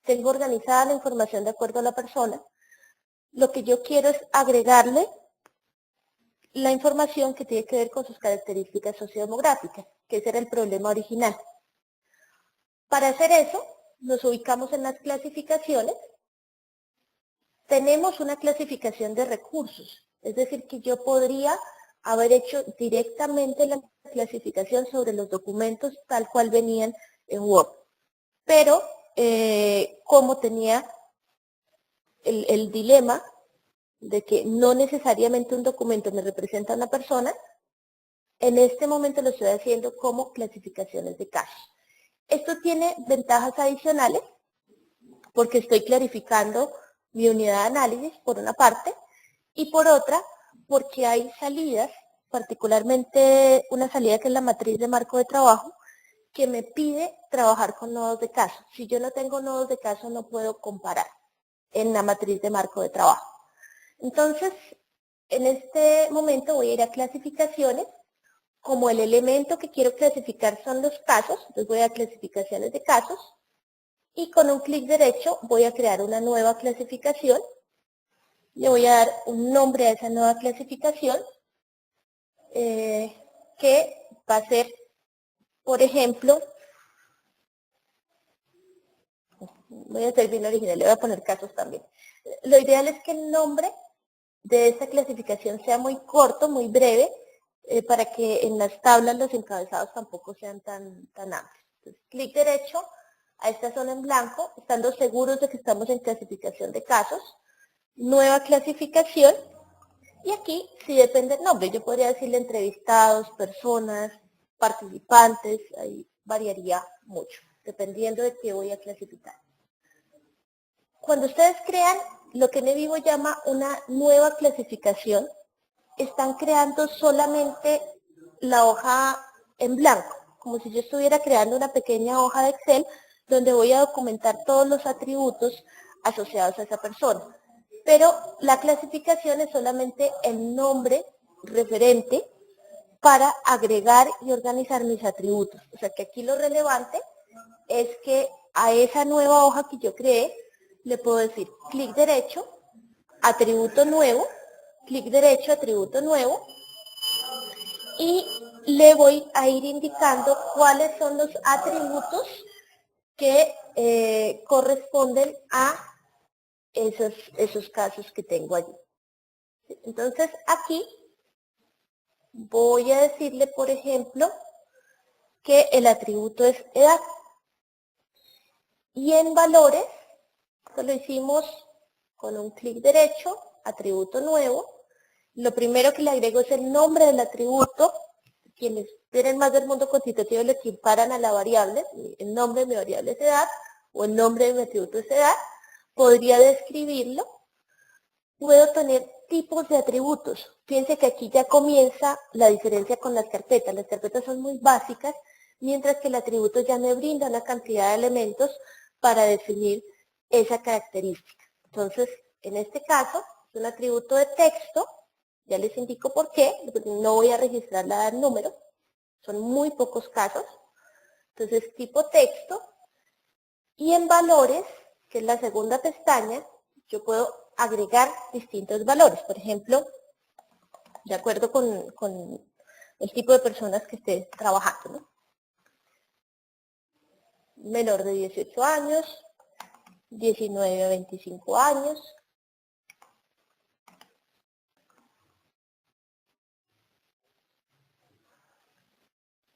tengo organizada la información de acuerdo a la persona. Lo que yo quiero es agregarle la información que tiene que ver con sus características sociodemográficas, que ese era el problema original. Para hacer eso, nos ubicamos en las clasificaciones. Tenemos una clasificación de recursos, es decir, que yo podría haber hecho directamente la clasificación sobre los documentos tal cual venían en Word. Pero, como tenía el dilema de que no necesariamente un documento me representa a una persona, en este momento lo estoy haciendo como clasificaciones de casos. Esto tiene ventajas adicionales porque estoy clarificando mi unidad de análisis por una parte y por otra porque hay salidas, particularmente una salida que es la matriz de marco de trabajo, que me pide trabajar con nodos de caso. Si yo no tengo nodos de caso no puedo comparar en la matriz de marco de trabajo. Entonces, en este momento voy a ir a clasificaciones. Como el elemento que quiero clasificar son los casos, entonces voy a clasificaciones de casos y con un clic derecho voy a crear una nueva clasificación. Le voy a dar un nombre a esa nueva clasificación que va a ser, por ejemplo, voy a ser bien original, le voy a poner casos también. Lo ideal es que el nombre de esta clasificación sea muy corto, muy breve, para que en las tablas los encabezados tampoco sean tan amplios. Entonces, clic derecho a esta zona en blanco, estando seguros de que estamos en clasificación de casos, nueva clasificación, Y aquí sí depende del nombre. Yo podría decirle entrevistados, personas, participantes, ahí variaría mucho, dependiendo de qué voy a clasificar. Cuando ustedes crean lo que NetVivo llama una nueva clasificación, están creando solamente la hoja en blanco, como si yo estuviera creando una pequeña hoja de Excel donde voy a documentar todos los atributos asociados a esa persona. Pero la clasificación es solamente el nombre referente para agregar y organizar mis atributos. O sea que aquí lo relevante es que a esa nueva hoja que yo creé le puedo decir clic derecho, atributo nuevo, clic derecho, atributo nuevo, y le voy a ir indicando cuáles son los atributos que corresponden a esos casos que tengo allí. Entonces aquí voy a decirle, por ejemplo, que el atributo es edad. Y en valores, esto lo hicimos con un clic derecho, atributo nuevo. Lo primero que le agrego es el nombre del atributo. Quienes tienen más del mundo constitutivo le equiparan a la variable. El nombre de mi variable es edad, o el nombre de mi atributo es edad. Podría describirlo. Puedo tener tipos de atributos. Fíjense que aquí ya comienza la diferencia con las carpetas. Las carpetas son muy básicas, mientras que el atributo ya me brinda una cantidad de elementos para definir esa característica. Entonces, en este caso, es un atributo de texto. Ya les indico por qué. No voy a registrar la edad número. Son muy pocos casos. Entonces, tipo texto. Y en valores, que es la segunda pestaña, yo puedo agregar distintos valores. Por ejemplo, de acuerdo con el tipo de personas que esté trabajando, ¿no? Menor de 18 años, 19 a 25 años,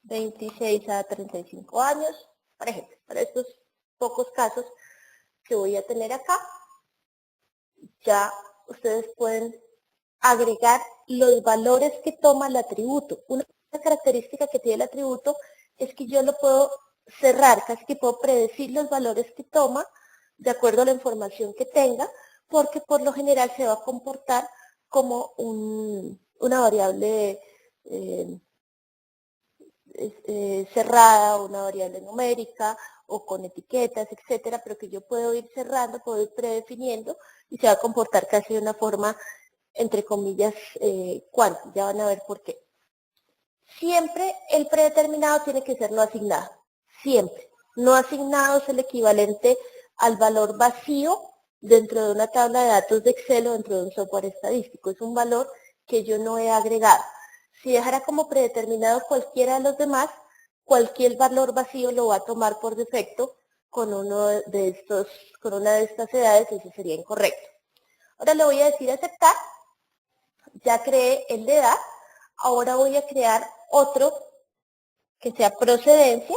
(26 a 35 años, por ejemplo, para estos pocos casos que voy a tener acá, ya ustedes pueden agregar los valores que toma el atributo. Una característica que tiene el atributo es que yo lo puedo cerrar, casi que puedo predecir los valores que toma de acuerdo a la información que tenga, porque por lo general se va a comportar como una variable cerrada, una variable numérica o con etiquetas, etcétera, pero que yo puedo ir cerrando, puedo ir predefiniendo y se va a comportar casi de una forma, entre comillas, cuántica. Ya van a ver por qué. Siempre el predeterminado tiene que ser no asignado. Siempre. No asignado es el equivalente al valor vacío dentro de una tabla de datos de Excel o dentro de un software estadístico. Es un valor que yo no he agregado. Si dejara como predeterminado cualquiera de los demás, cualquier valor vacío lo va a tomar por defecto con una de estas edades, y eso sería incorrecto. Ahora le voy a decir aceptar. Ya creé el de edad. Ahora voy a crear otro que sea procedencia.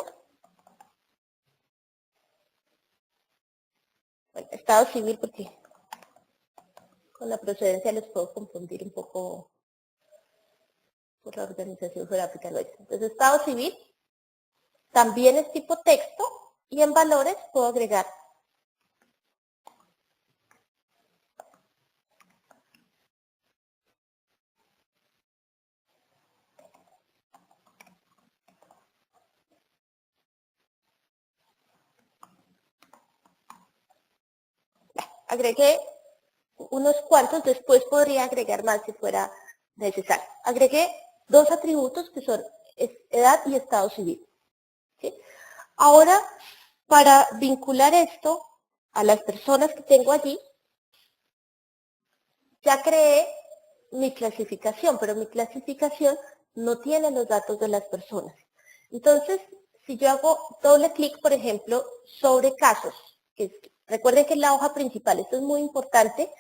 Bueno, estado civil, porque con la procedencia les puedo confundir un poco por la organización geográfica nuestra. Entonces, estado civil también es tipo texto y en valores puedo agregar agregué unos cuantos, después podría agregar más si fuera necesario. Agregué dos atributos que son edad y estado civil. ¿Sí? Ahora, para vincular esto a las personas que tengo allí, ya creé mi clasificación, pero mi clasificación no tiene los datos de las personas. Entonces, si yo hago doble clic, por ejemplo, sobre casos, recuerden que es la hoja principal, esto es muy importante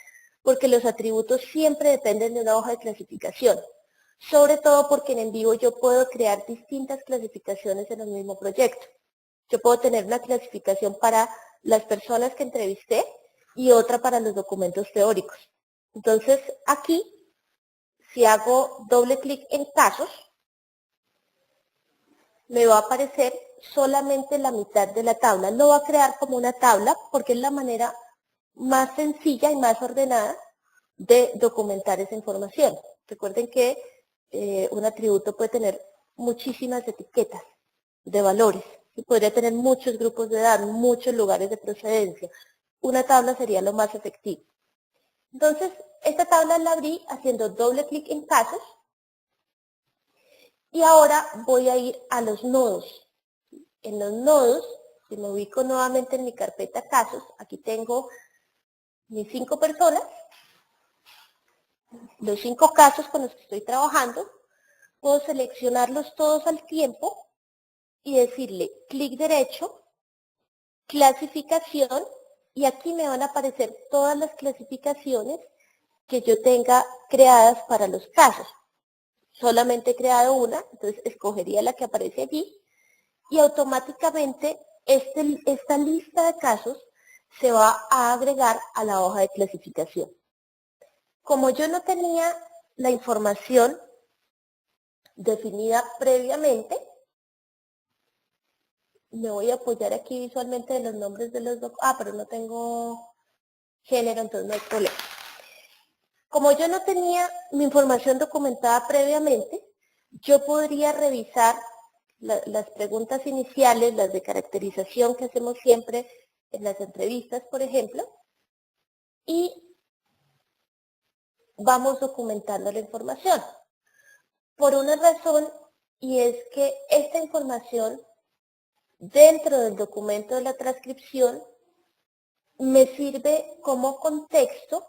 porque los atributos siempre dependen de una hoja de clasificación, sobre todo porque en vivo yo puedo crear distintas clasificaciones en el mismo proyecto. Yo puedo tener una clasificación para las personas que entrevisté y otra para los documentos teóricos. Entonces, aquí Si hago doble clic en casos, me va a aparecer solamente la mitad de la tabla. Lo va a crear como una tabla porque es la manera más sencilla y más ordenada de documentar esa información. Recuerden que un atributo puede tener muchísimas etiquetas de valores y podría tener muchos grupos de edad, muchos lugares de procedencia. Una tabla sería lo más efectivo. Entonces, esta tabla la abrí haciendo doble clic en casos y ahora voy a ir a los nodos. En los nodos, si me ubico nuevamente en mi carpeta casos, aquí tengo mis 5 personas, los 5 casos con los que estoy trabajando, puedo seleccionarlos todos al tiempo y decirle clic derecho, clasificación, y aquí me van a aparecer todas las clasificaciones que yo tenga creadas para los casos. Solamente he creado una, entonces escogería la que aparece allí, y automáticamente esta lista de casos se va a agregar a la hoja de clasificación. Como yo no tenía la información definida previamente, me voy a apoyar aquí visualmente de los nombres de los documentos. Pero no tengo género, entonces no hay problema. Como yo no tenía mi información documentada previamente, yo podría revisar las preguntas iniciales, las de caracterización que hacemos siempre en las entrevistas, por ejemplo, y vamos documentando la información. Por una razón, y es que esta información dentro del documento de la transcripción me sirve como contexto,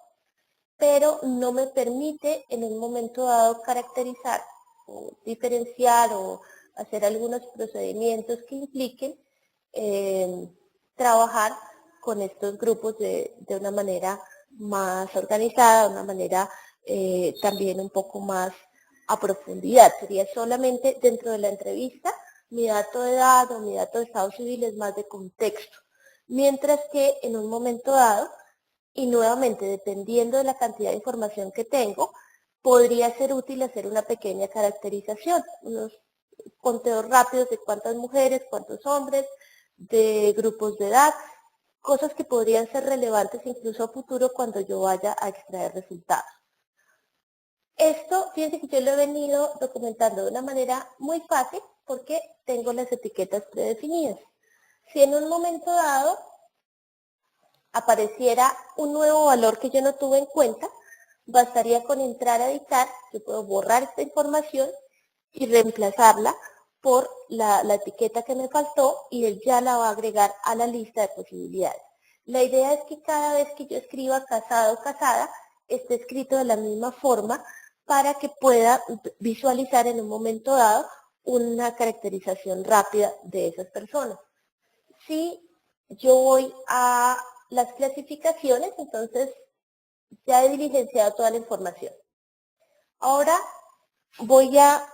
pero no me permite en un momento dado caracterizar o diferenciar o hacer algunos procedimientos que impliquen trabajar con estos grupos de una manera más organizada, de una manera también un poco más a profundidad. Sería solamente dentro de la entrevista, mi dato de edad o mi dato de estado civil es más de contexto. Mientras que en un momento dado, y nuevamente dependiendo de la cantidad de información que tengo, podría ser útil hacer una pequeña caracterización, unos conteos rápidos de cuántas mujeres, cuántos hombres, de grupos de edad, cosas que podrían ser relevantes incluso a futuro cuando yo vaya a extraer resultados. Esto, fíjense que yo lo he venido documentando de una manera muy fácil porque tengo las etiquetas predefinidas. Si en un momento dado apareciera un nuevo valor que yo no tuve en cuenta, bastaría con entrar a editar, yo puedo borrar esta información y reemplazarla por la etiqueta que me faltó y él ya la va a agregar a la lista de posibilidades. La idea es que cada vez que yo escriba casado o casada, esté escrito de la misma forma para que pueda visualizar en un momento dado una caracterización rápida de esas personas. Si yo voy a las clasificaciones, entonces ya he diligenciado toda la información. Ahora voy a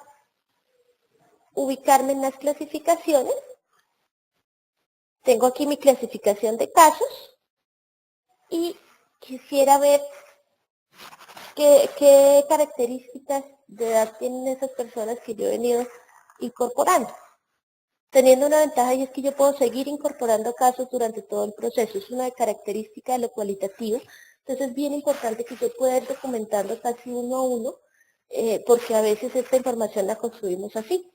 ubicarme en las clasificaciones. Tengo aquí mi clasificación de casos y quisiera ver qué características de edad tienen esas personas que yo he venido incorporando. Teniendo una ventaja y es que yo puedo seguir incorporando casos durante todo el proceso. Es una característica de lo cualitativo. Entonces es bien importante que yo pueda ir documentando casi uno a uno, porque a veces esta información la construimos así.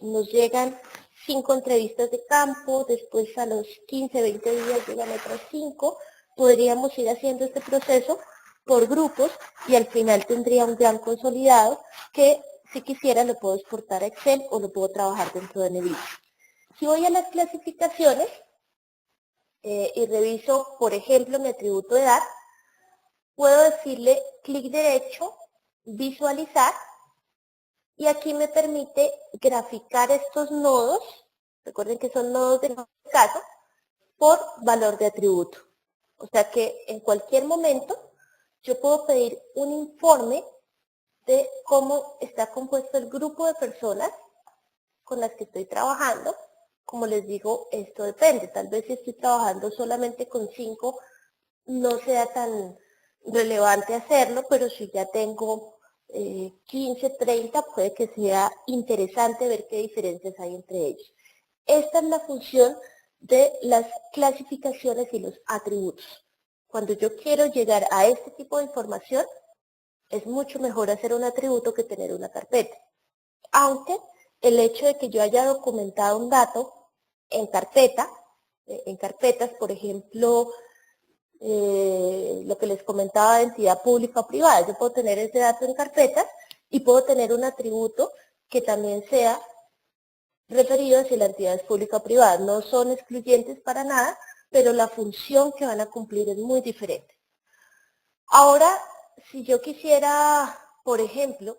Nos llegan 5 entrevistas de campo, después a los 15, 20 días llegan otras 5. Podríamos ir haciendo este proceso por grupos y al final tendría un gran consolidado que si quisiera lo puedo exportar a Excel o lo puedo trabajar dentro de Nevis. Si voy a las clasificaciones y reviso, por ejemplo, mi atributo de edad, puedo decirle clic derecho, visualizar, y aquí me permite graficar estos nodos, recuerden que son nodos de caso, por valor de atributo. O sea que en cualquier momento yo puedo pedir un informe de cómo está compuesto el grupo de personas con las que estoy trabajando. Como les digo, esto depende. Tal vez si estoy trabajando solamente con 5, no sea tan relevante hacerlo, pero si ya tengo 15, 30, puede que sea interesante ver qué diferencias hay entre ellos. Esta es la función de las clasificaciones y los atributos. Cuando yo quiero llegar a este tipo de información, es mucho mejor hacer un atributo que tener una carpeta. Aunque el hecho de que yo haya documentado un dato en carpeta, en carpetas, por ejemplo, lo que les comentaba de entidad pública o privada, yo puedo tener ese dato en carpetas y puedo tener un atributo que también sea referido hacia la entidad es pública o privada. No son excluyentes para nada, pero la función que van a cumplir es muy diferente. Ahora, si yo quisiera, por ejemplo,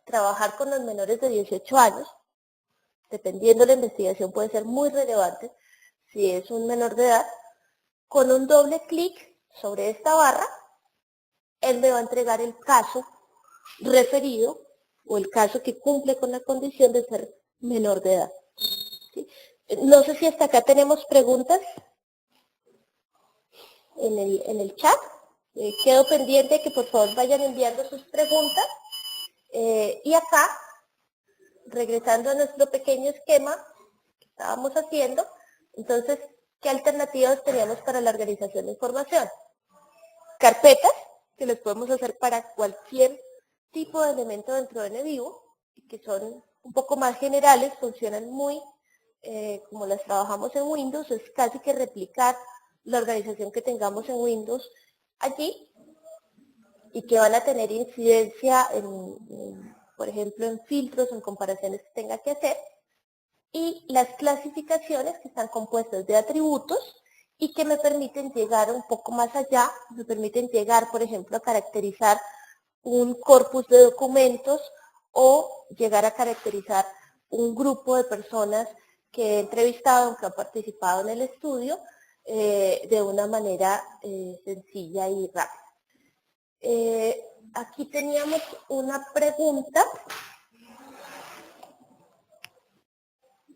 trabajar con los menores de 18 años, dependiendo de la investigación puede ser muy relevante, si es un menor de edad, con un doble clic sobre esta barra, él me va a entregar el caso referido o el caso que cumple con la condición de ser menor de edad. ¿Sí? No sé si hasta acá tenemos preguntas en el chat. Quedo pendiente de que por favor vayan enviando sus preguntas. Y acá, regresando a nuestro pequeño esquema que estábamos haciendo, entonces, ¿qué alternativas teníamos para la organización de información? Carpetas, que les podemos hacer para cualquier tipo de elemento dentro de NetVivo, y que son un poco más generales, funcionan muy como las trabajamos en Windows, es casi que replicar la organización que tengamos en Windows allí, y que van a tener incidencia por ejemplo, en filtros, en comparaciones que tenga que hacer, y las clasificaciones que están compuestas de atributos y que me permiten llegar un poco más allá, me permiten llegar, por ejemplo, a caracterizar un corpus de documentos o llegar a caracterizar un grupo de personas que he entrevistado, que han participado en el estudio, de una manera sencilla y rápida. Aquí teníamos una pregunta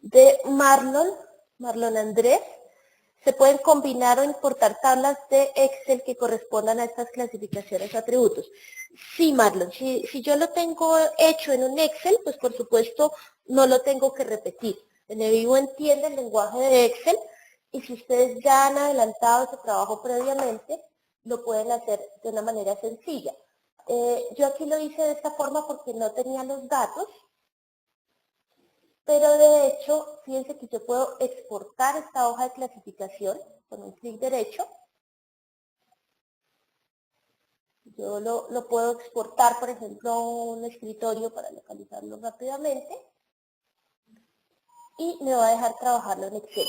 de Marlon Andrés. ¿Se pueden combinar o importar tablas de Excel que correspondan a estas clasificaciones o atributos? Sí, Marlon, si yo lo tengo hecho en un Excel, pues por supuesto no lo tengo que repetir. NetVivo entiende el lenguaje de Excel y si ustedes ya han adelantado ese trabajo previamente, lo pueden hacer de una manera sencilla. Yo aquí lo hice de esta forma porque no tenía los datos, pero de hecho, fíjense que yo puedo exportar esta hoja de clasificación con un clic derecho. Yo lo puedo exportar, por ejemplo, a un escritorio para localizarlo rápidamente. Y me va a dejar trabajarlo en Excel.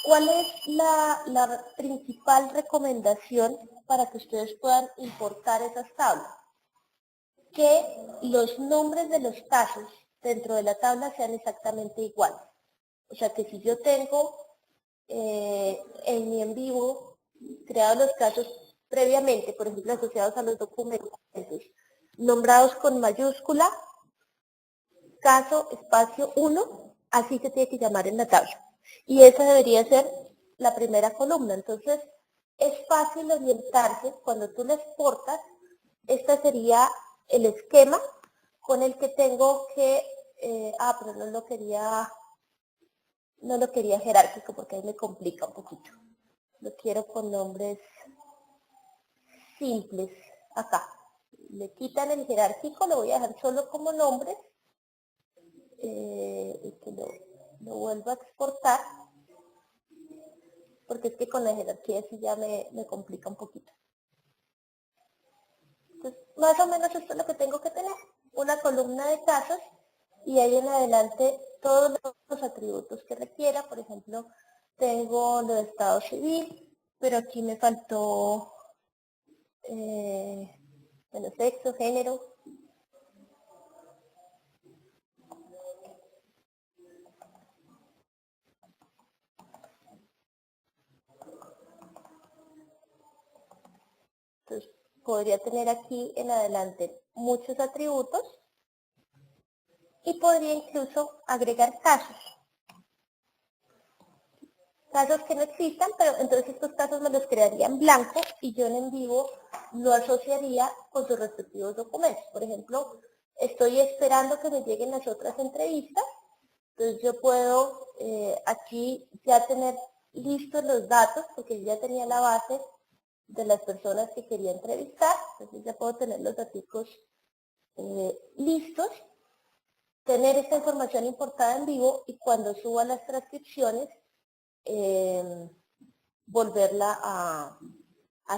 ¿Cuál es la principal recomendación para que ustedes puedan importar esas tablas? Que los nombres de los casos dentro de la tabla sean exactamente iguales. O sea que si yo tengo en mi en vivo creado los casos previamente, por ejemplo, asociados a los documentos, nombrados con mayúscula, caso, espacio 1, así se tiene que llamar en la tabla. Y esa debería ser la primera columna. Entonces, es fácil orientarse cuando tú la exportas. Este sería el esquema con el que tengo que, pero no lo quería jerárquico porque ahí me complica un poquito. Lo quiero con nombres simples acá. Le quitan el jerárquico, lo voy a dejar solo como nombres. Y que lo vuelvo a exportar, porque es que con la jerarquía sí ya me complica un poquito. Entonces, más o menos esto es lo que tengo que tener, una columna de casos y ahí en adelante todos los atributos que requiera. Por ejemplo, tengo lo de estado civil, pero aquí me faltó bueno, sexo, género. Entonces, podría tener aquí en adelante muchos atributos y podría incluso agregar casos. casos que no existan, pero entonces estos casos me los crearía en blanco y yo en vivo lo asociaría con sus respectivos documentos. Por ejemplo, estoy esperando que me lleguen las otras entrevistas, entonces yo puedo aquí ya tener listos los datos, porque yo ya tenía la base de las personas que quería entrevistar, entonces ya puedo tener los datos listos, tener esta información importada en vivo y cuando suba las transcripciones, volverla a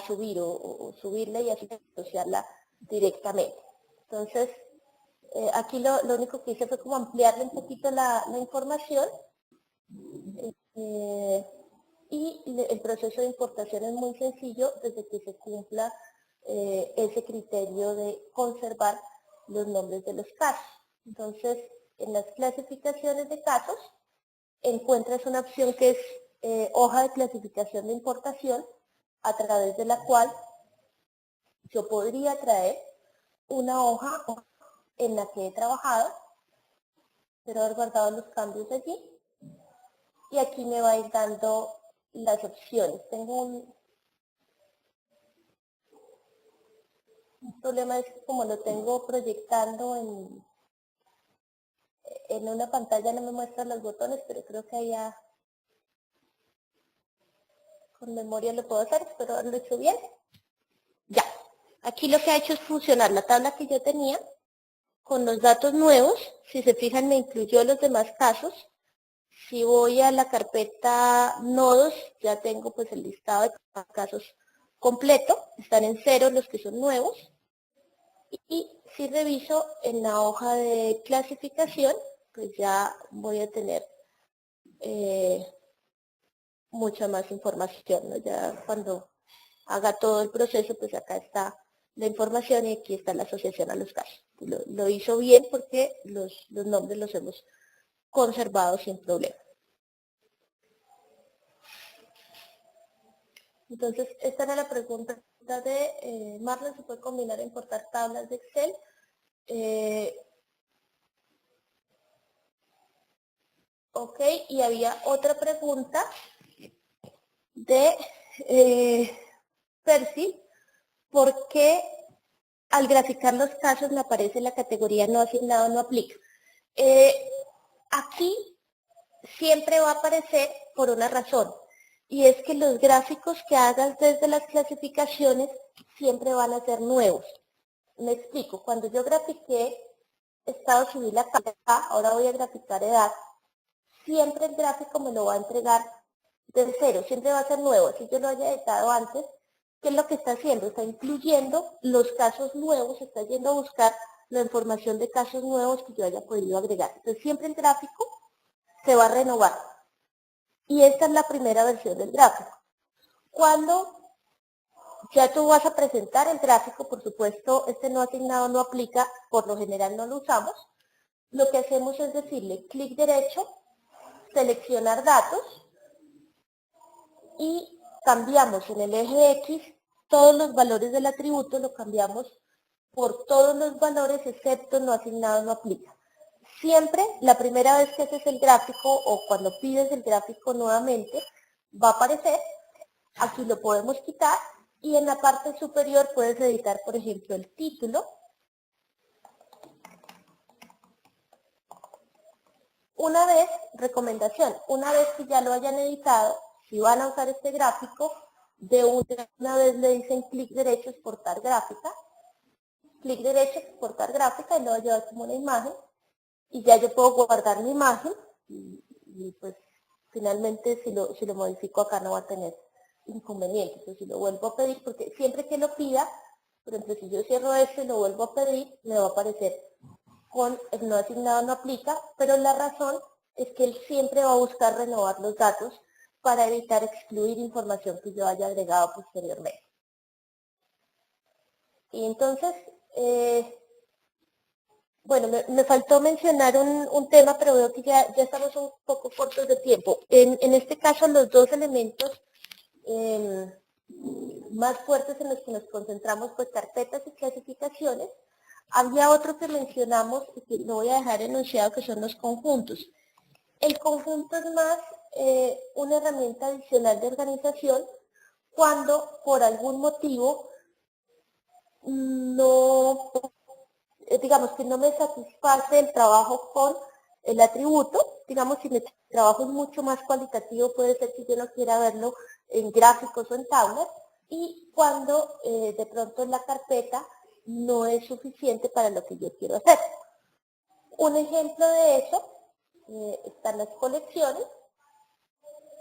subir o subirla y asociarla directamente. Entonces, aquí lo único que hice fue como ampliarle un poquito la información y el proceso de importación es muy sencillo desde que se cumpla ese criterio de conservar los nombres de los casos. Entonces, en las clasificaciones de casos, encuentras una opción que es hoja de clasificación de importación, a través de la cual yo podría traer una hoja en la que he trabajado, pero haber guardado los cambios allí, y aquí me va a ir dando las opciones. Tengo un problema, es que como lo tengo proyectando en una pantalla no me muestra los botones, pero creo que allá con memoria lo puedo hacer, espero haberlo hecho bien. Ya, aquí lo que ha hecho es funcionar la tabla que yo tenía con los datos nuevos. Si se fijan, me incluyó los demás casos. Si voy a la carpeta nodos, ya tengo pues el listado de casos completo, están en 0 los que son nuevos. Y si reviso en la hoja de clasificación, pues ya voy a tener mucha más información, ¿no? Ya cuando haga todo el proceso, pues acá está la información y aquí está la asociación a los casos. Lo hizo bien porque los nombres los hemos conservado sin problema. Entonces, esta era la pregunta de Marlon, ¿se puede combinar e importar tablas de Excel? Ok, y había otra pregunta de Percy, ¿por qué al graficar los casos me aparece la categoría no asignado no aplica? Aquí siempre va a aparecer por una razón, y es que los gráficos que hagas desde las clasificaciones siempre van a ser nuevos. Me explico, cuando yo grafiqué estado civil acá, ahora voy a graficar edad, siempre el gráfico me lo va a entregar de cero, siempre va a ser nuevo. Si yo lo haya editado antes, ¿qué es lo que está haciendo? Está incluyendo los casos nuevos, está yendo a buscar la información de casos nuevos que yo haya podido agregar. Entonces siempre el gráfico se va a renovar. Y esta es la primera versión del gráfico. Cuando ya tú vas a presentar el gráfico, por supuesto, este no asignado no aplica, por lo general no lo usamos. Lo que hacemos es decirle clic derecho, seleccionar datos y cambiamos en el eje X todos los valores del atributo, lo cambiamos por todos los valores excepto no asignado no aplica. Siempre, la primera vez que haces el gráfico o cuando pides el gráfico nuevamente, va a aparecer, aquí lo podemos quitar y en la parte superior puedes editar, por ejemplo, el título. Una vez, recomendación, una vez que ya lo hayan editado, si van a usar este gráfico, de una vez le dicen clic derecho, exportar gráfica, clic derecho, exportar gráfica y lo va a llevar como una imagen y ya yo puedo guardar mi imagen y pues finalmente si lo modifico acá no va a tener inconvenientes. Entonces si lo vuelvo a pedir, porque siempre que lo pida, por ejemplo si yo cierro esto y lo vuelvo a pedir, me va a aparecer con el no asignado no aplica, pero la razón es que él siempre va a buscar renovar los datos para evitar excluir información que yo haya agregado posteriormente. Y entonces, bueno, me faltó mencionar un tema, pero veo que ya estamos un poco cortos de tiempo. En este caso, los dos elementos más fuertes en los que nos concentramos, pues carpetas y clasificaciones. Había otro que mencionamos y que lo voy a dejar enunciado, que son los conjuntos. El conjunto es más una herramienta adicional de organización cuando por algún motivo no, digamos que no me satisface el trabajo con el atributo. Digamos, si mi trabajo es mucho más cualitativo, puede ser que yo no quiera verlo en gráficos o en tablas, y cuando de pronto en la carpeta no es suficiente para lo que yo quiero hacer. Un ejemplo de eso están las colecciones.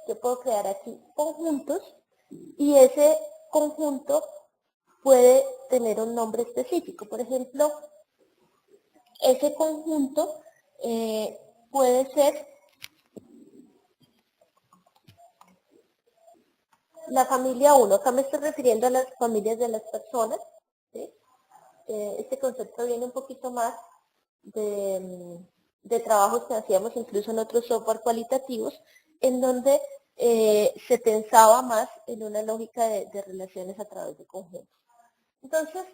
Yo puedo crear aquí conjuntos y ese conjunto puede tener un nombre específico. Por ejemplo, ese conjunto puede ser la familia 1. Acá me estoy refiriendo a las familias de las personas, ¿sí? Este concepto viene un poquito más de trabajos que hacíamos incluso en otros software cualitativos, en donde se pensaba más en una lógica de relaciones a través de conjuntos. Entonces,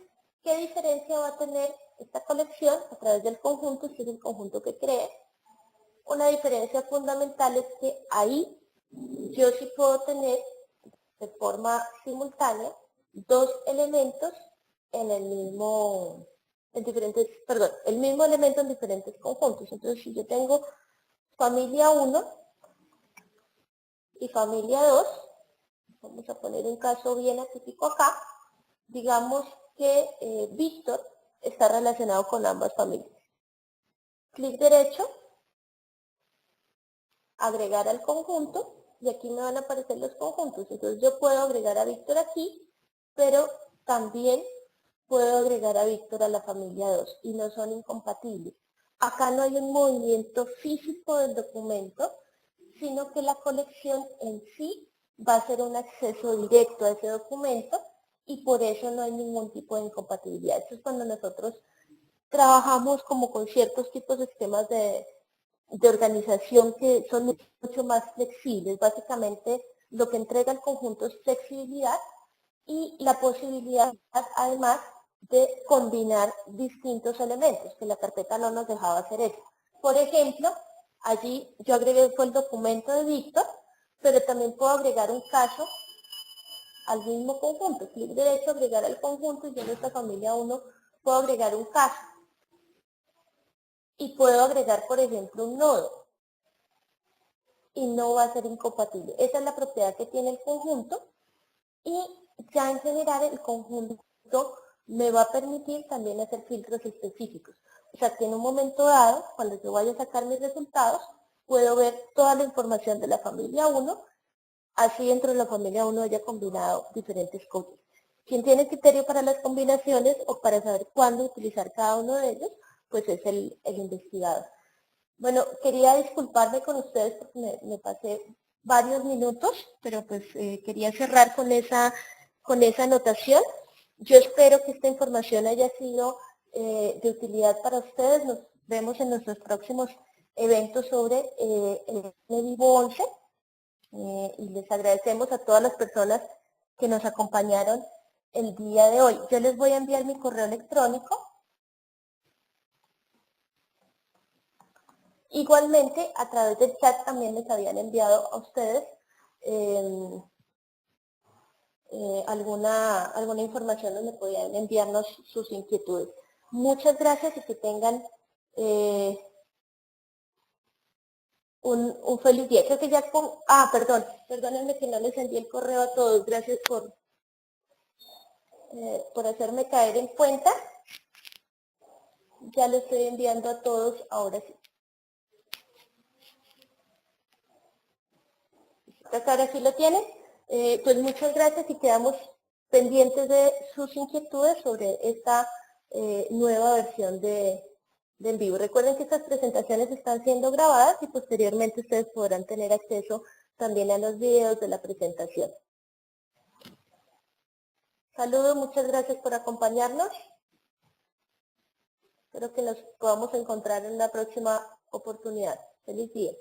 ¿qué diferencia va a tener esta colección a través del conjunto, si es el conjunto que cree? Una diferencia fundamental es que ahí yo sí puedo tener de forma simultánea dos elementos en el mismo, el mismo elemento en diferentes conjuntos. Entonces, si yo tengo familia 1 y familia 2, vamos a poner un caso bien atípico acá, digamos que Víctor está relacionado con ambas familias. Clic derecho, agregar al conjunto, y aquí me van a aparecer los conjuntos. Entonces yo puedo agregar a Víctor aquí, pero también puedo agregar a Víctor a la familia 2 y no son incompatibles. Acá no hay un movimiento físico del documento, sino que la colección en sí va a ser un acceso directo a ese documento y por eso no hay ningún tipo de incompatibilidad. Esto es cuando nosotros trabajamos como con ciertos tipos de esquemas de organización que son mucho más flexibles. Básicamente lo que entrega el conjunto es flexibilidad y la posibilidad además de combinar distintos elementos, que la carpeta no nos dejaba hacer eso. Por ejemplo, allí yo agregué fue el documento de Víctor, pero también puedo agregar un caso al mismo conjunto. Clic derecho, agregar al conjunto, y yo en esta familia 1 puedo agregar un caso. Y puedo agregar, por ejemplo, un nodo. Y no va a ser incompatible. Esa es la propiedad que tiene el conjunto. Y ya en general el conjunto me va a permitir también hacer filtros específicos. O sea que en un momento dado, cuando yo vaya a sacar mis resultados, puedo ver toda la información de la familia 1, así dentro de la familia 1 haya combinado diferentes cosas. Quien tiene criterio para las combinaciones o para saber cuándo utilizar cada uno de ellos, pues es el investigador. Bueno, quería disculparme con ustedes porque me pasé varios minutos, pero pues quería cerrar con esa anotación. Yo espero que esta información haya sido de utilidad para ustedes. Nos vemos en nuestros próximos eventos sobre el Vivo 11 y les agradecemos a todas las personas que nos acompañaron el día de hoy. Yo les voy a enviar mi correo electrónico. Igualmente, a través del chat también les habían enviado a ustedes alguna información donde podían enviarnos sus inquietudes. Muchas gracias y que tengan un feliz día. Creo que ya perdónenme que no les envié el correo a todos. Gracias por hacerme caer en cuenta. Ya lo estoy enviando a todos ahora sí. Ahora sí lo tienen. Pues muchas gracias y quedamos pendientes de sus inquietudes sobre esta nueva versión de En Vivo. Recuerden que estas presentaciones están siendo grabadas y posteriormente ustedes podrán tener acceso también a los videos de la presentación. Saludos, muchas gracias por acompañarnos. Espero que nos podamos encontrar en la próxima oportunidad. Feliz día.